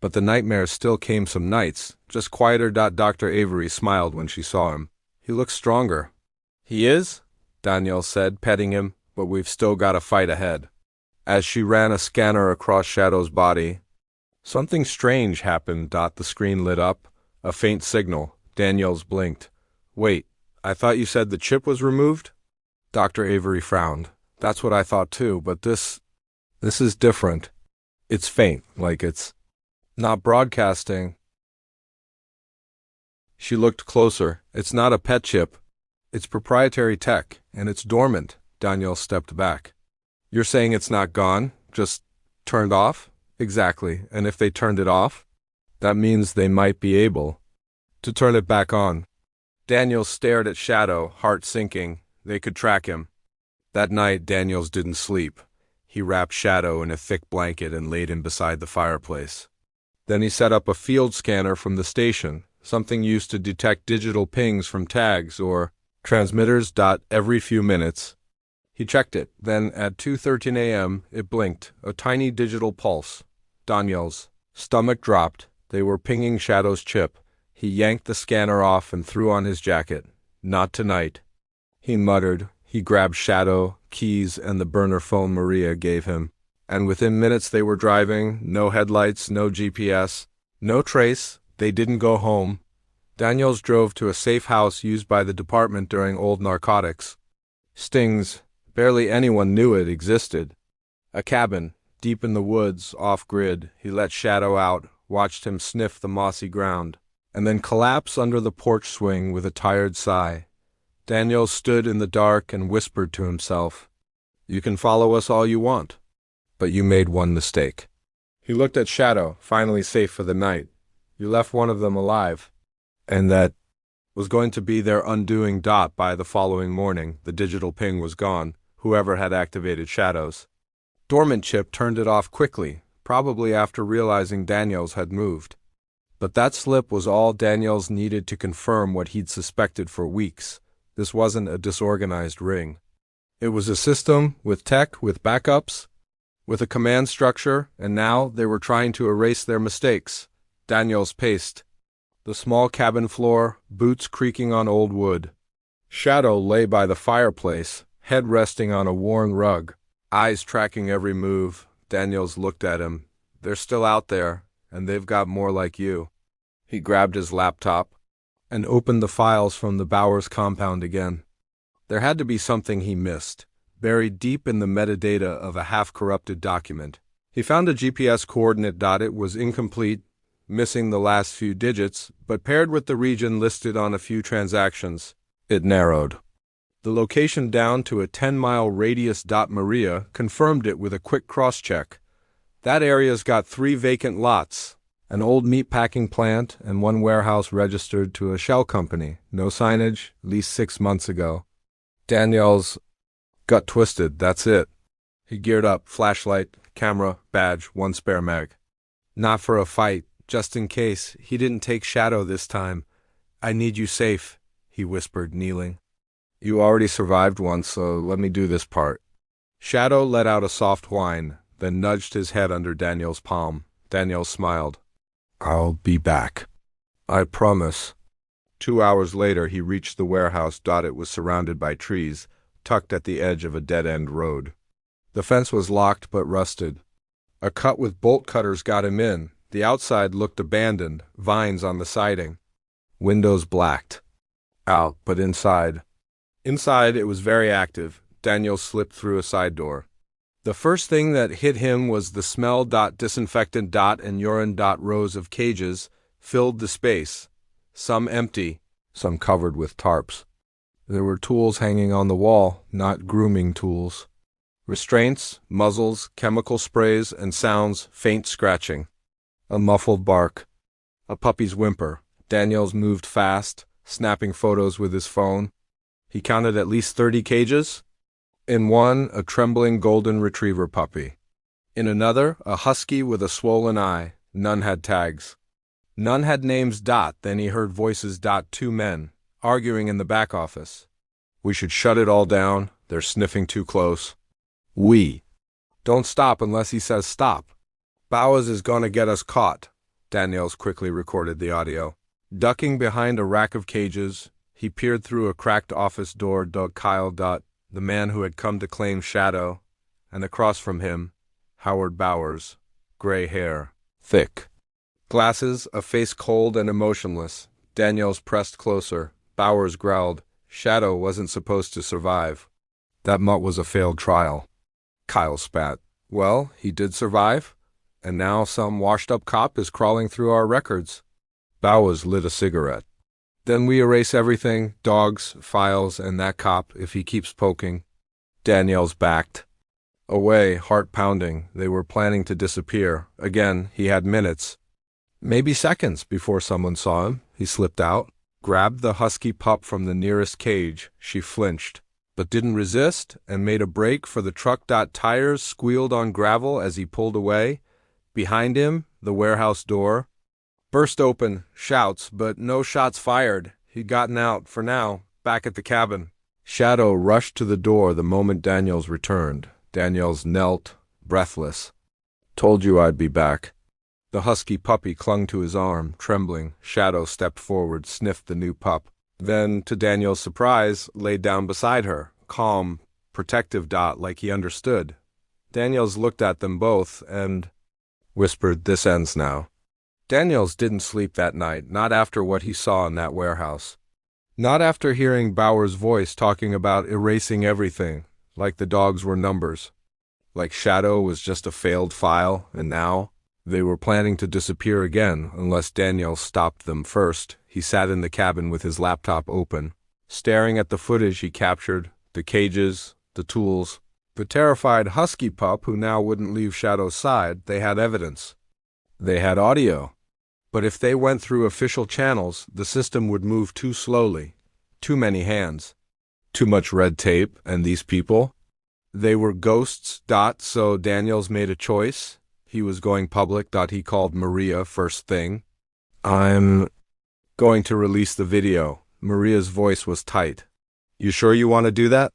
But the nightmares still came some nights, just quieter. Dr. Avery smiled when she saw him. "He looks stronger." "He is?" Daniels said, petting him. but we've still got a fight ahead. As she ran a scanner across Shadow's body, something strange happened. The screen lit up. A faint signal. Daniels blinked. Wait, I thought you said the chip was removed? Dr. Avery frowned. That's what I thought too, but this is different. It's faint, like it's not broadcasting. She looked closer. It's not a pet chip. It's proprietary tech, and it's dormant. Daniel stepped back. You're saying it's not gone? Just turned off? Exactly. And if they turned it off, that means they might be able to turn it back on. Daniel stared at Shadow, heart sinking. They could track him. That night, Daniels didn't sleep. He wrapped Shadow in a thick blanket and laid him beside the fireplace. Then he set up a field scanner from the station, something used to detect digital pings from tags or transmitters. Every few minutes, he checked it. Then at 2:13 a.m., it blinked, a tiny digital pulse. Daniel's stomach dropped. They were pinging Shadow's chip. He yanked the scanner off and threw on his jacket. Not tonight, he muttered. He grabbed Shadow, keys, and the burner phone Maria gave him. And within minutes they were driving. No headlights, no GPS, no trace. They didn't go home. Daniels drove to a safe house used by the department during old narcotics stings. Barely anyone knew it existed. A cabin, deep in the woods, off-grid. He let Shadow out, watched him sniff the mossy ground, and then collapse under the porch swing with a tired sigh. Daniel stood in the dark and whispered to himself, "You can follow us all you want, but you made one mistake." He looked at Shadow, finally safe for the night. You left one of them alive, and that was going to be their undoing. By the following morning, the digital ping was gone. Whoever had activated Shadow's dormant chip turned it off quickly, probably after realizing Daniels had moved. But that slip was all Daniels needed to confirm what he'd suspected for weeks. This wasn't a disorganized ring. It was a system, with tech, with backups, with a command structure, and now they were trying to erase their mistakes. Daniels paced the small cabin floor, boots creaking on old wood. Shadow lay by the fireplace, head resting on a worn rug, eyes tracking every move. Daniels looked at him. They're still out there, and they've got more like you. He grabbed his laptop and opened the files from the Bowers compound again. There had to be something he missed, buried deep in the metadata of a half-corrupted document. He found a GPS coordinate. It was incomplete, missing the last few digits, but paired with the region listed on a few transactions, it narrowed the location down to a 10-mile radius. Maria confirmed it with a quick cross-check. That area's got 3 vacant lots, an old meatpacking plant and 1 warehouse registered to a shell company. No signage, leased 6 months ago. Daniel's gut twisted. That's it. He geared up, flashlight, camera, badge, 1 spare mag. Not for a fight, just in case. He didn't take Shadow this time. I need you safe, he whispered, kneeling. You already survived once, so let me do this part. Shadow let out a soft whine, then nudged his head under Daniel's palm. Daniel smiled. I'll be back. I promise. 2 hours later, he reached the warehouse. It was surrounded by trees, tucked at the edge of a dead-end road. The fence was locked but rusted. A cut with bolt cutters got him in. The outside looked abandoned, vines on the siding. Windows blacked out, but inside it was very active. Daniel slipped through a side door. The first thing that hit him was the smell. Disinfectant and urine. Rows of cages filled the space, some empty, some covered with tarps. There were tools hanging on the wall, not grooming tools. Restraints, muzzles, chemical sprays, and sounds, faint scratching. A muffled bark. A puppy's whimper. Daniels moved fast, snapping photos with his phone. He counted at least 30 cages. In one, a trembling golden retriever puppy. In another, a husky with a swollen eye. None had tags. None had names. Then he heard voices. 2 men, arguing in the back office. We should shut it all down. They're sniffing too close. We don't stop unless he says stop. Bowers is gonna get us caught. Daniels quickly recorded the audio. Ducking behind a rack of cages, he peered through a cracked office door. Kyle. the man who had come to claim Shadow, and across from him, Howard Bowers, gray hair, thick glasses, a face cold and emotionless. Daniels pressed closer. Bowers growled. Shadow wasn't supposed to survive. That mutt was a failed trial. Kyle spat. Well, he did survive, and now some washed-up cop is crawling through our records. Bowers lit a cigarette. Then we erase everything, dogs, files, and that cop if he keeps poking. Daniels backed away, heart pounding. They were planning to disappear. Again, he had minutes, maybe seconds, before someone saw him. He slipped out, grabbed the husky pup from the nearest cage. She flinched, but didn't resist, and made a break for the truck. Tires squealed on gravel as he pulled away. Behind him, the warehouse door burst open. Shouts, but no shots fired. He'd gotten out, for now, back at the cabin. Shadow rushed to the door the moment Daniels returned. Daniels knelt, breathless. Told you I'd be back. The husky puppy clung to his arm, trembling. Shadow stepped forward, sniffed the new pup. Then, to Daniel's surprise, laid down beside her, calm, protective. Like he understood. Daniels looked at them both and whispered, "This ends now." Daniels didn't sleep that night, not after what he saw in that warehouse. Not after hearing Bauer's voice talking about erasing everything, like the dogs were numbers. Like Shadow was just a failed file, and now they were planning to disappear again unless Daniels stopped them first. He sat in the cabin with his laptop open, staring at the footage he captured, the cages, the tools, the terrified husky pup who now wouldn't leave Shadow's side. They had evidence. They had audio. But if they went through official channels, the system would move too slowly. Too many hands. Too much red tape, and these people? They were ghosts. So Daniels made a choice. He was going public. He called Maria first thing. I'm going to release the video. Maria's voice was tight. You sure you want to do that?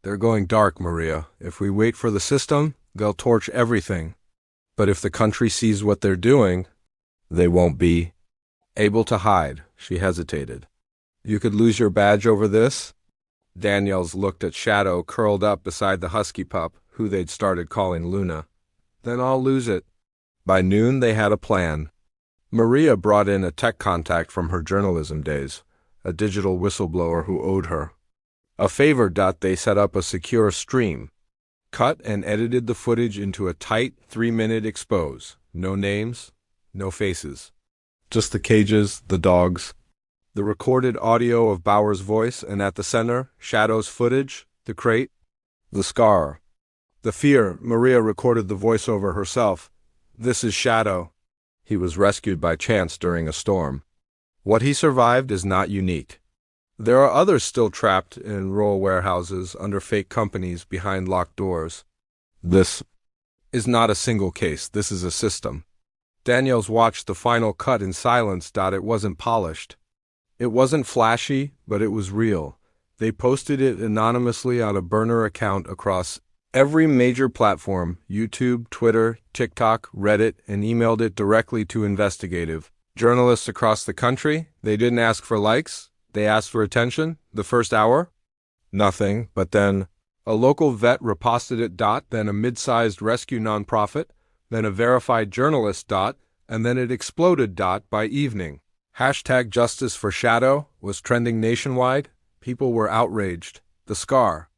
They're going dark, Maria. If we wait for the system, they'll torch everything. But if the country sees what they're doing, they won't be able to hide. She hesitated. You could lose your badge over this? Daniels looked at Shadow curled up beside the husky pup, who they'd started calling Luna. Then I'll lose it. By noon, they had a plan. Maria brought in a tech contact from her journalism days, a digital whistleblower who owed her a favor. They set up a secure stream, cut and edited the footage into a tight 3-minute expose. No names, no faces. Just the cages, the dogs, the recorded audio of Bauer's voice, and at the center, Shadow's footage, the crate, the scar, the fear. Maria recorded the voiceover herself. This is Shadow. He was rescued by chance during a storm. What he survived is not unique. There are others still trapped in rural warehouses under fake companies behind locked doors. This is not a single case. This is a system. Daniels watched the final cut in silence. It wasn't polished. It wasn't flashy, but it was real. They posted it anonymously on a burner account across every major platform: YouTube, Twitter, TikTok, Reddit, and emailed it directly to investigative journalists across the country. They didn't ask for likes. They asked for attention. The first hour? Nothing. But then a local vet reposted it. Then a mid-sized rescue nonprofit. Then a verified journalist. And then it exploded. By evening, #Justice for Shadow was trending nationwide. People were outraged. The scar,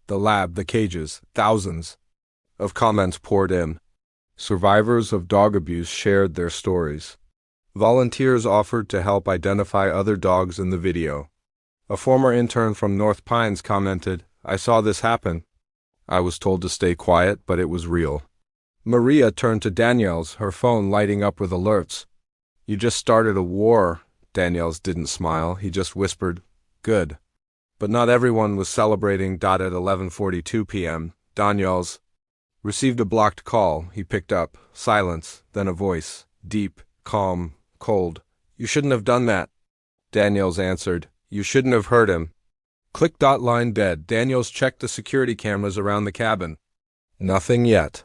the lab, the cages, thousands of comments poured in. Survivors of dog abuse shared their stories. Volunteers offered to help identify other dogs in the video. A former intern from North Pines commented, "I saw this happen. I was told to stay quiet, but it was real." Maria turned to Daniels, her phone lighting up with alerts. "You just started a war." Daniels didn't smile. He just whispered, "Good." But not everyone was celebrating. At 11:42 p.m., Daniels received a blocked call. He picked up. Silence, then a voice, deep, calm, cold. "You shouldn't have done that." Daniels answered, "You shouldn't have hurt him." Click. Line dead. Daniels checked the security cameras around the cabin. Nothing yet.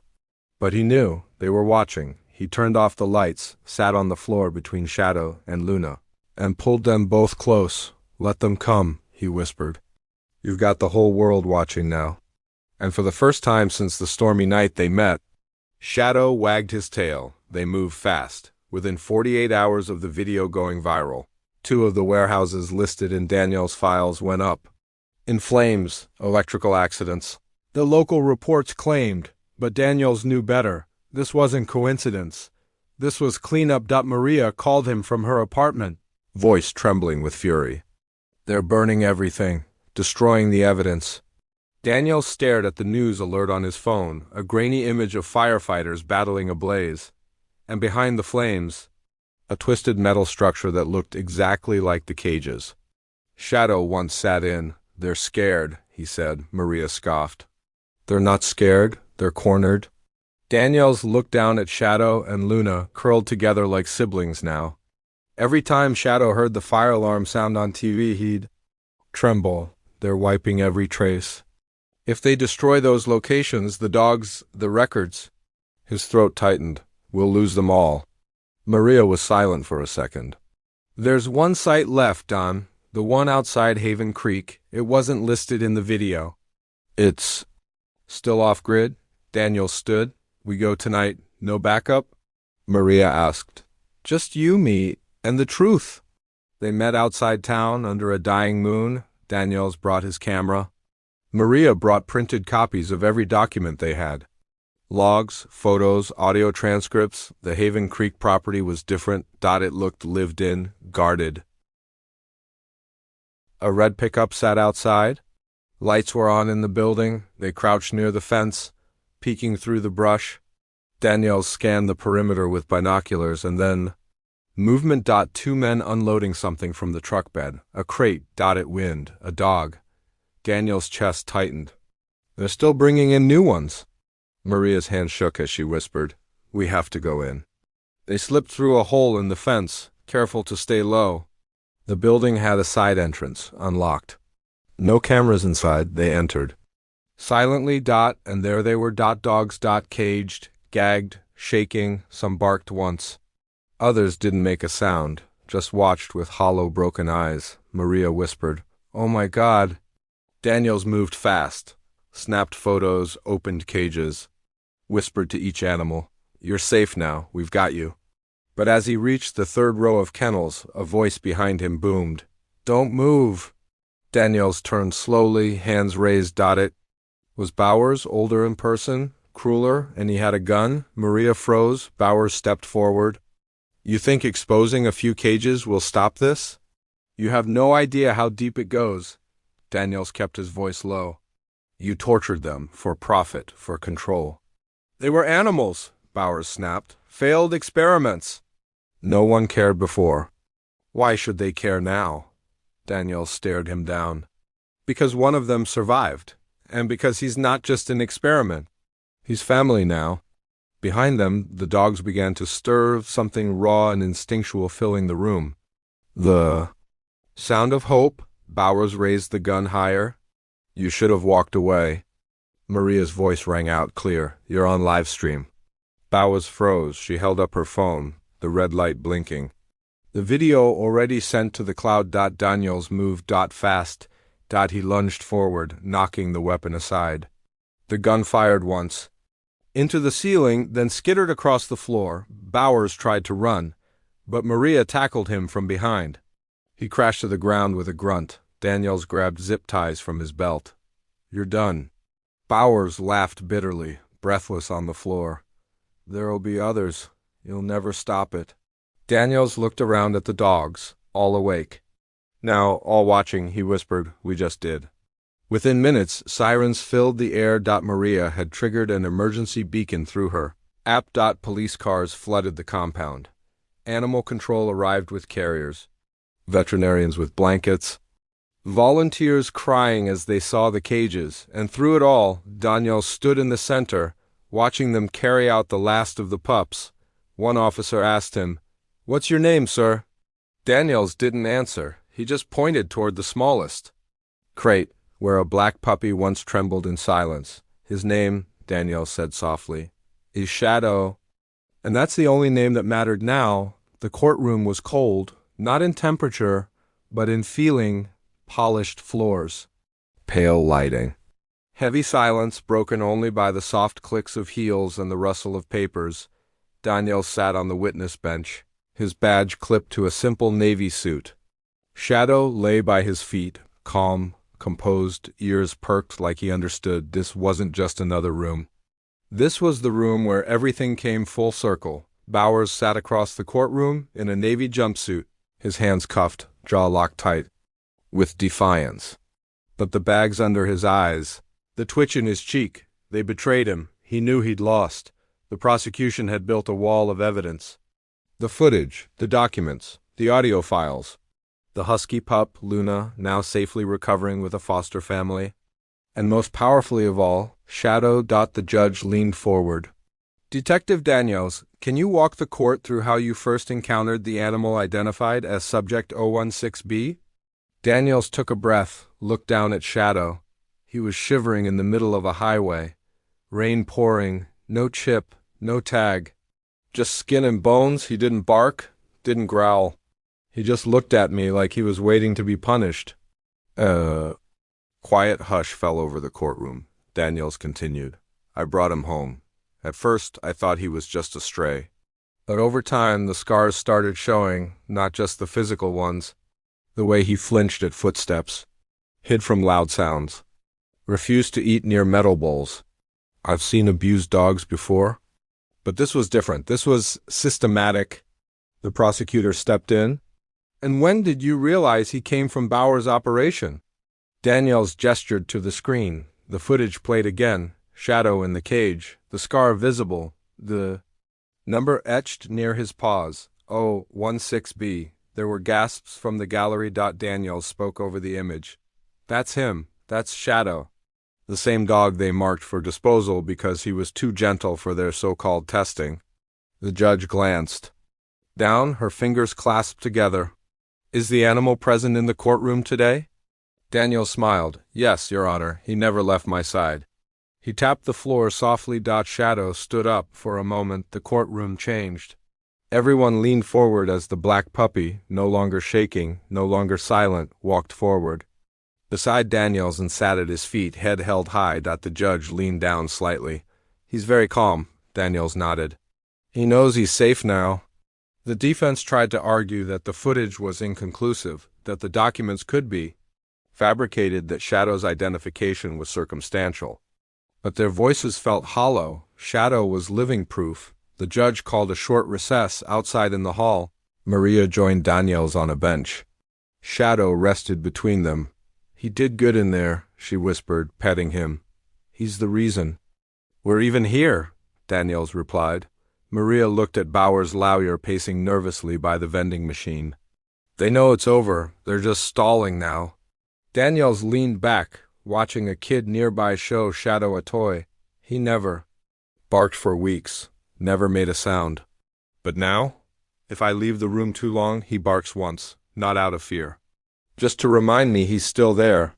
But he knew they were watching. He turned off the lights, sat on the floor between Shadow and Luna, and pulled them both close. "Let them come," he whispered. You've got the whole world watching now. And for the first time since the stormy night they met, Shadow wagged his tail. They moved fast. Within 48 hours of the video going viral, 2 of the warehouses listed in Daniel's files went up. In flames, electrical accidents. The local reports claimed, but Daniels knew better. This wasn't coincidence. This was cleanup. Maria called him from her apartment, voice trembling with fury. They're burning everything, destroying the evidence. Daniel stared at the news alert on his phone, a grainy image of firefighters battling a blaze. And behind the flames, a twisted metal structure that looked exactly like the cages. Shadow once sat in. They're scared, he said. Maria scoffed. They're not scared, they're cornered. Daniels looked down at Shadow and Luna, curled together like siblings now. Every time Shadow heard the fire alarm sound on TV, he'd tremble. They're wiping every trace. If they destroy those locations, the dogs, the records. His throat tightened. We'll lose them all. Maria was silent for a second. There's one site left, Don. The one outside Haven Creek. It wasn't listed in the video. It's still off-grid? Daniel stood. We go tonight. No backup? Maria asked. Just you, me, and the truth. They met outside town under a dying moon. Daniels brought his camera. Maria brought printed copies of every document they had. Logs, photos, audio transcripts. The Haven Creek property was different. It looked lived in, guarded. A red pickup sat outside. Lights were on in the building. They crouched near the fence, peeking through the brush. Danielle scanned the perimeter with binoculars and then movement. 2 men unloading something from the truck bed. A crate. It wind. A dog. Daniel's chest tightened. They're still bringing in new ones. Maria's hand shook as she whispered, We have to go in. They slipped through a hole in the fence, careful to stay low. The building had a side entrance, unlocked. No cameras inside. They entered. Silently. And there they were. Dogs. Caged, gagged, shaking. Some barked once. Others didn't make a sound, just watched with hollow, broken eyes. Maria whispered, Oh my God. Daniels moved fast, snapped photos, opened cages, whispered to each animal, You're safe now, we've got you. But as he reached the 3rd row of kennels, a voice behind him boomed, Don't move. Daniels turned slowly, hands raised. It was Bowers, older in person, crueler, and he had a gun. Maria froze. Bowers stepped forward. You think exposing a few cages will stop this? You have no idea how deep it goes. Daniels kept his voice low. You tortured them, for profit, for control. They were animals, Bowers snapped. Failed experiments. No one cared before. Why should they care now? Daniels stared him down. Because one of them survived, and because he's not just an experiment. He's family now. Behind them, the dogs began to stir, something raw and instinctual filling the room. The sound of hope. Bowers raised the gun higher. You should have walked away. Maria's voice rang out clear. You're on live stream. Bowers froze. She held up her phone, the red light blinking. The video already sent to the cloud. Daniels moved. Fast. He lunged forward, knocking the weapon aside. The gun fired once. Into the ceiling, then skittered across the floor. Bowers tried to run, but Maria tackled him from behind. He crashed to the ground with a grunt. Daniels grabbed zip ties from his belt. You're done. Bowers laughed bitterly, breathless on the floor. There'll be others. You'll never stop it. Daniels looked around at the dogs, all awake. Now, all watching, he whispered, We just did. Within minutes, sirens filled the air. Maria had triggered an emergency beacon through her. Police cars flooded the compound. Animal control arrived with carriers. Veterinarians with blankets. Volunteers crying as they saw the cages, and through it all, Daniel stood in the center, watching them carry out the last of the pups. One officer asked him, What's your name, sir? Daniels didn't answer. He just pointed toward the smallest crate, where a black puppy once trembled in silence. His name, Daniel said softly, is Shadow. And that's the only name that mattered now. The courtroom was cold, not in temperature, but in feeling. Polished floors. Pale lighting. Heavy silence, broken only by the soft clicks of heels and the rustle of papers. Daniel sat on the witness bench, his badge clipped to a simple navy suit. Shadow lay by his feet, calm, composed, ears perked like he understood this wasn't just another room. This was the room where everything came full circle. Bowers sat across the courtroom in a navy jumpsuit, his hands cuffed, jaw locked tight, with defiance. But the bags under his eyes, the twitch in his cheek, they betrayed him. He knew he'd lost. The prosecution had built a wall of evidence. The footage, the documents, the audio files. The husky pup, Luna, now safely recovering with a foster family. And most powerfully of all, Shadow. The judge leaned forward. Detective Daniels, can you walk the court through how you first encountered the animal identified as Subject 016B? Daniels took a breath, looked down at Shadow. He was shivering in the middle of a highway. Rain pouring, no chip, no tag. Just skin and bones. He didn't bark, didn't growl. He just looked at me like he was waiting to be punished. Quiet hush fell over the courtroom. Daniels continued. I brought him home. At first, I thought he was just a stray. But over time, the scars started showing, not just the physical ones. The way he flinched at footsteps, hid from loud sounds, refused to eat near metal bowls. I've seen abused dogs before, but this was different. This was systematic. The prosecutor stepped in. And when did you realize he came from Bauer's operation? Daniels gestured to the screen. The footage played again. Shadow in the cage, the scar visible, the number etched near his paws. 016B. There were gasps from the gallery. Daniels spoke over the image. That's him. That's Shadow. The same dog they marked for disposal because he was too gentle for their so-called testing. The judge glanced down, her fingers clasped together. Is the animal present in the courtroom today? Daniel smiled. Yes, Your Honor. He never left my side. He tapped the floor softly. Shadow stood up. For a moment, the courtroom changed. Everyone leaned forward as the black puppy, no longer shaking, no longer silent, walked forward. Beside Daniels and sat at his feet, head held high. The judge leaned down slightly. He's very calm, Daniels nodded. He knows he's safe now. The defense tried to argue that the footage was inconclusive, that the documents could be fabricated, that Shadow's identification was circumstantial. But their voices felt hollow. Shadow was living proof. The judge called a short recess outside in the hall. Maria joined Daniels on a bench. Shadow rested between them. He did good in there, she whispered, petting him. He's the reason. We're even here, Daniels replied. Maria looked at Bauer's lawyer pacing nervously by the vending machine. They know it's over. They're just stalling now. Daniels leaned back, watching a kid nearby show Shadow a toy. He never barked for weeks, never made a sound. But now, if I leave the room too long, he barks once, not out of fear. Just to remind me he's still there.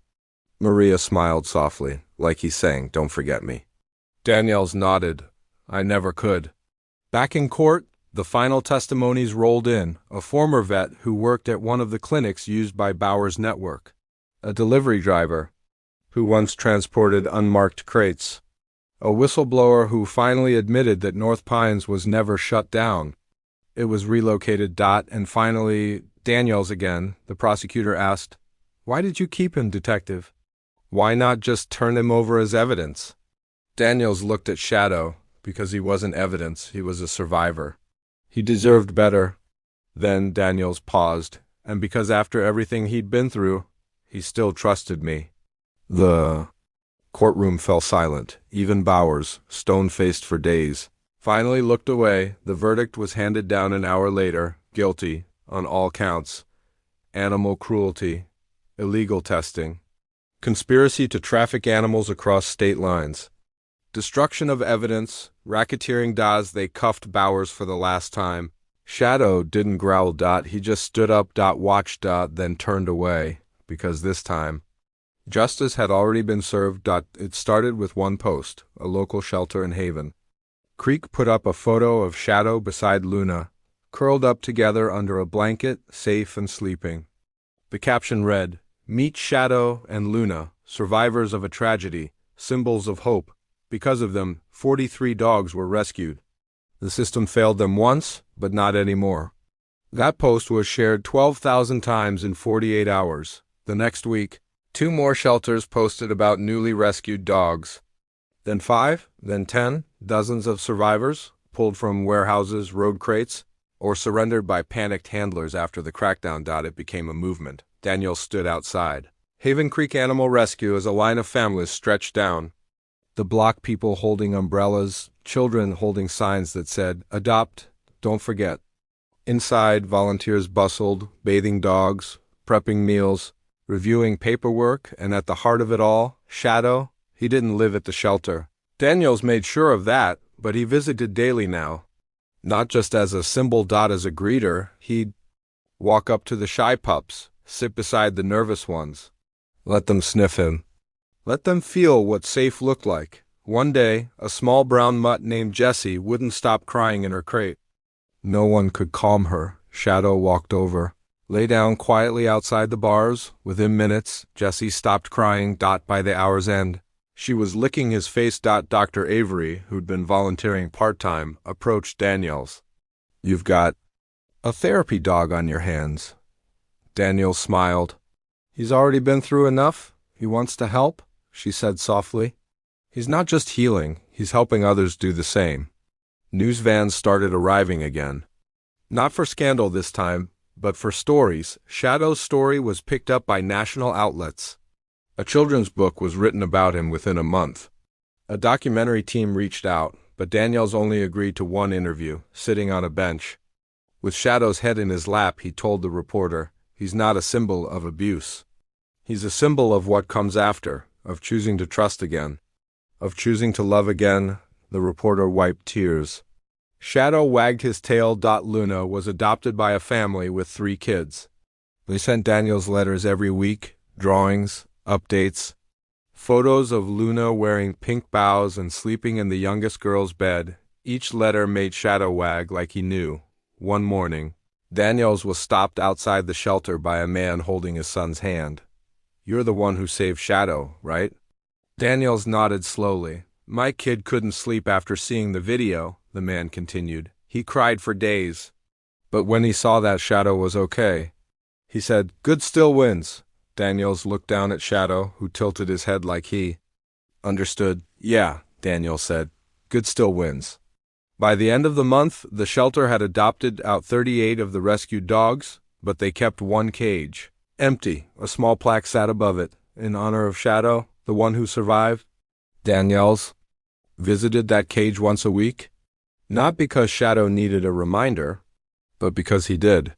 Maria smiled softly, like he's saying, don't forget me. Daniels nodded. I never could. Back in court, the final testimonies rolled in. A former vet who worked at one of the clinics used by Bauer's network. A delivery driver who once transported unmarked crates. A whistleblower who finally admitted that North Pines was never shut down. It was relocated. And finally, Daniels again. The prosecutor asked, Why did you keep him, detective? Why not just turn him over as evidence? Daniels looked at Shadow. Because he wasn't evidence, he was a survivor. He deserved better. Then Daniels paused, and because after everything he'd been through, he still trusted me. The courtroom fell silent. Even Bowers, stone-faced for days, finally looked away. The verdict was handed down an hour later, guilty, on all counts. Animal cruelty, illegal testing, conspiracy to traffic animals across state lines. Destruction of evidence, racketeering. They cuffed Bowers for the last time. Shadow didn't growl. He just stood up. Watched. Then turned away, because this time, justice had already been served. It started with one post, a local shelter in Haven. Creek put up a photo of Shadow beside Luna, curled up together under a blanket, safe and sleeping. The caption read, Meet Shadow and Luna, survivors of a tragedy, symbols of hope. Because of them, 43 dogs were rescued. The system failed them once, but not anymore. That post was shared 12,000 times in 48 hours. The next week, 2 more shelters posted about newly rescued dogs. Then 5, then 10, dozens of survivors, pulled from warehouses, road crates, or surrendered by panicked handlers after the crackdown. It became a movement. Daniel stood outside Haven Creek Animal Rescue as a line of families stretched down the block, people holding umbrellas, children holding signs that said, "Adopt, don't forget." Inside, volunteers bustled, bathing dogs, prepping meals, reviewing paperwork, and at the heart of it all, Shadow. He didn't live at the shelter. Daniels made sure of that, but he visited daily now. Not just as a symbol. As a greeter, he'd walk up to the shy pups, sit beside the nervous ones. Let them sniff him. Let them feel what safe looked like. One day, a small brown mutt named Jessie wouldn't stop crying in her crate. No one could calm her. Shadow walked over, lay down quietly outside the bars. Within minutes, Jessie stopped crying. By the hour's end, she was licking his face. Dr. Avery, who'd been volunteering part-time, approached Daniels. "You've got a therapy dog on your hands." Daniels smiled. "He's already been through enough. He wants to help," she said softly. "He's not just healing, he's helping others do the same." News vans started arriving again. Not for scandal this time, but for stories. Shadow's story was picked up by national outlets. A children's book was written about him within a month. A documentary team reached out, but Daniels only agreed to one interview, sitting on a bench. With Shadow's head in his lap, he told the reporter, "He's not a symbol of abuse. He's a symbol of what comes after, of choosing to trust again, of choosing to love again." The reporter wiped tears. Shadow wagged his tail. Luna was adopted by a family with 3 kids. They sent Daniels letters every week, drawings, updates, photos of Luna wearing pink bows and sleeping in the youngest girl's bed. Each letter made Shadow wag like he knew. One morning, Daniels was stopped outside the shelter by a man holding his son's hand. "You're the one who saved Shadow, right?" Daniels nodded slowly. "My kid couldn't sleep after seeing the video," the man continued. "He cried for days. But when he saw that Shadow was okay, he said, 'Good still wins.'" Daniels looked down at Shadow, who tilted his head like he understood. "Yeah," Daniels said, "good still wins." By the end of the month, the shelter had adopted out 38 of the rescued dogs, but they kept one cage empty. A small plaque sat above it, in honor of Shadow, the one who survived. Daniels visited that cage once a week, not because Shadow needed a reminder, but because he did.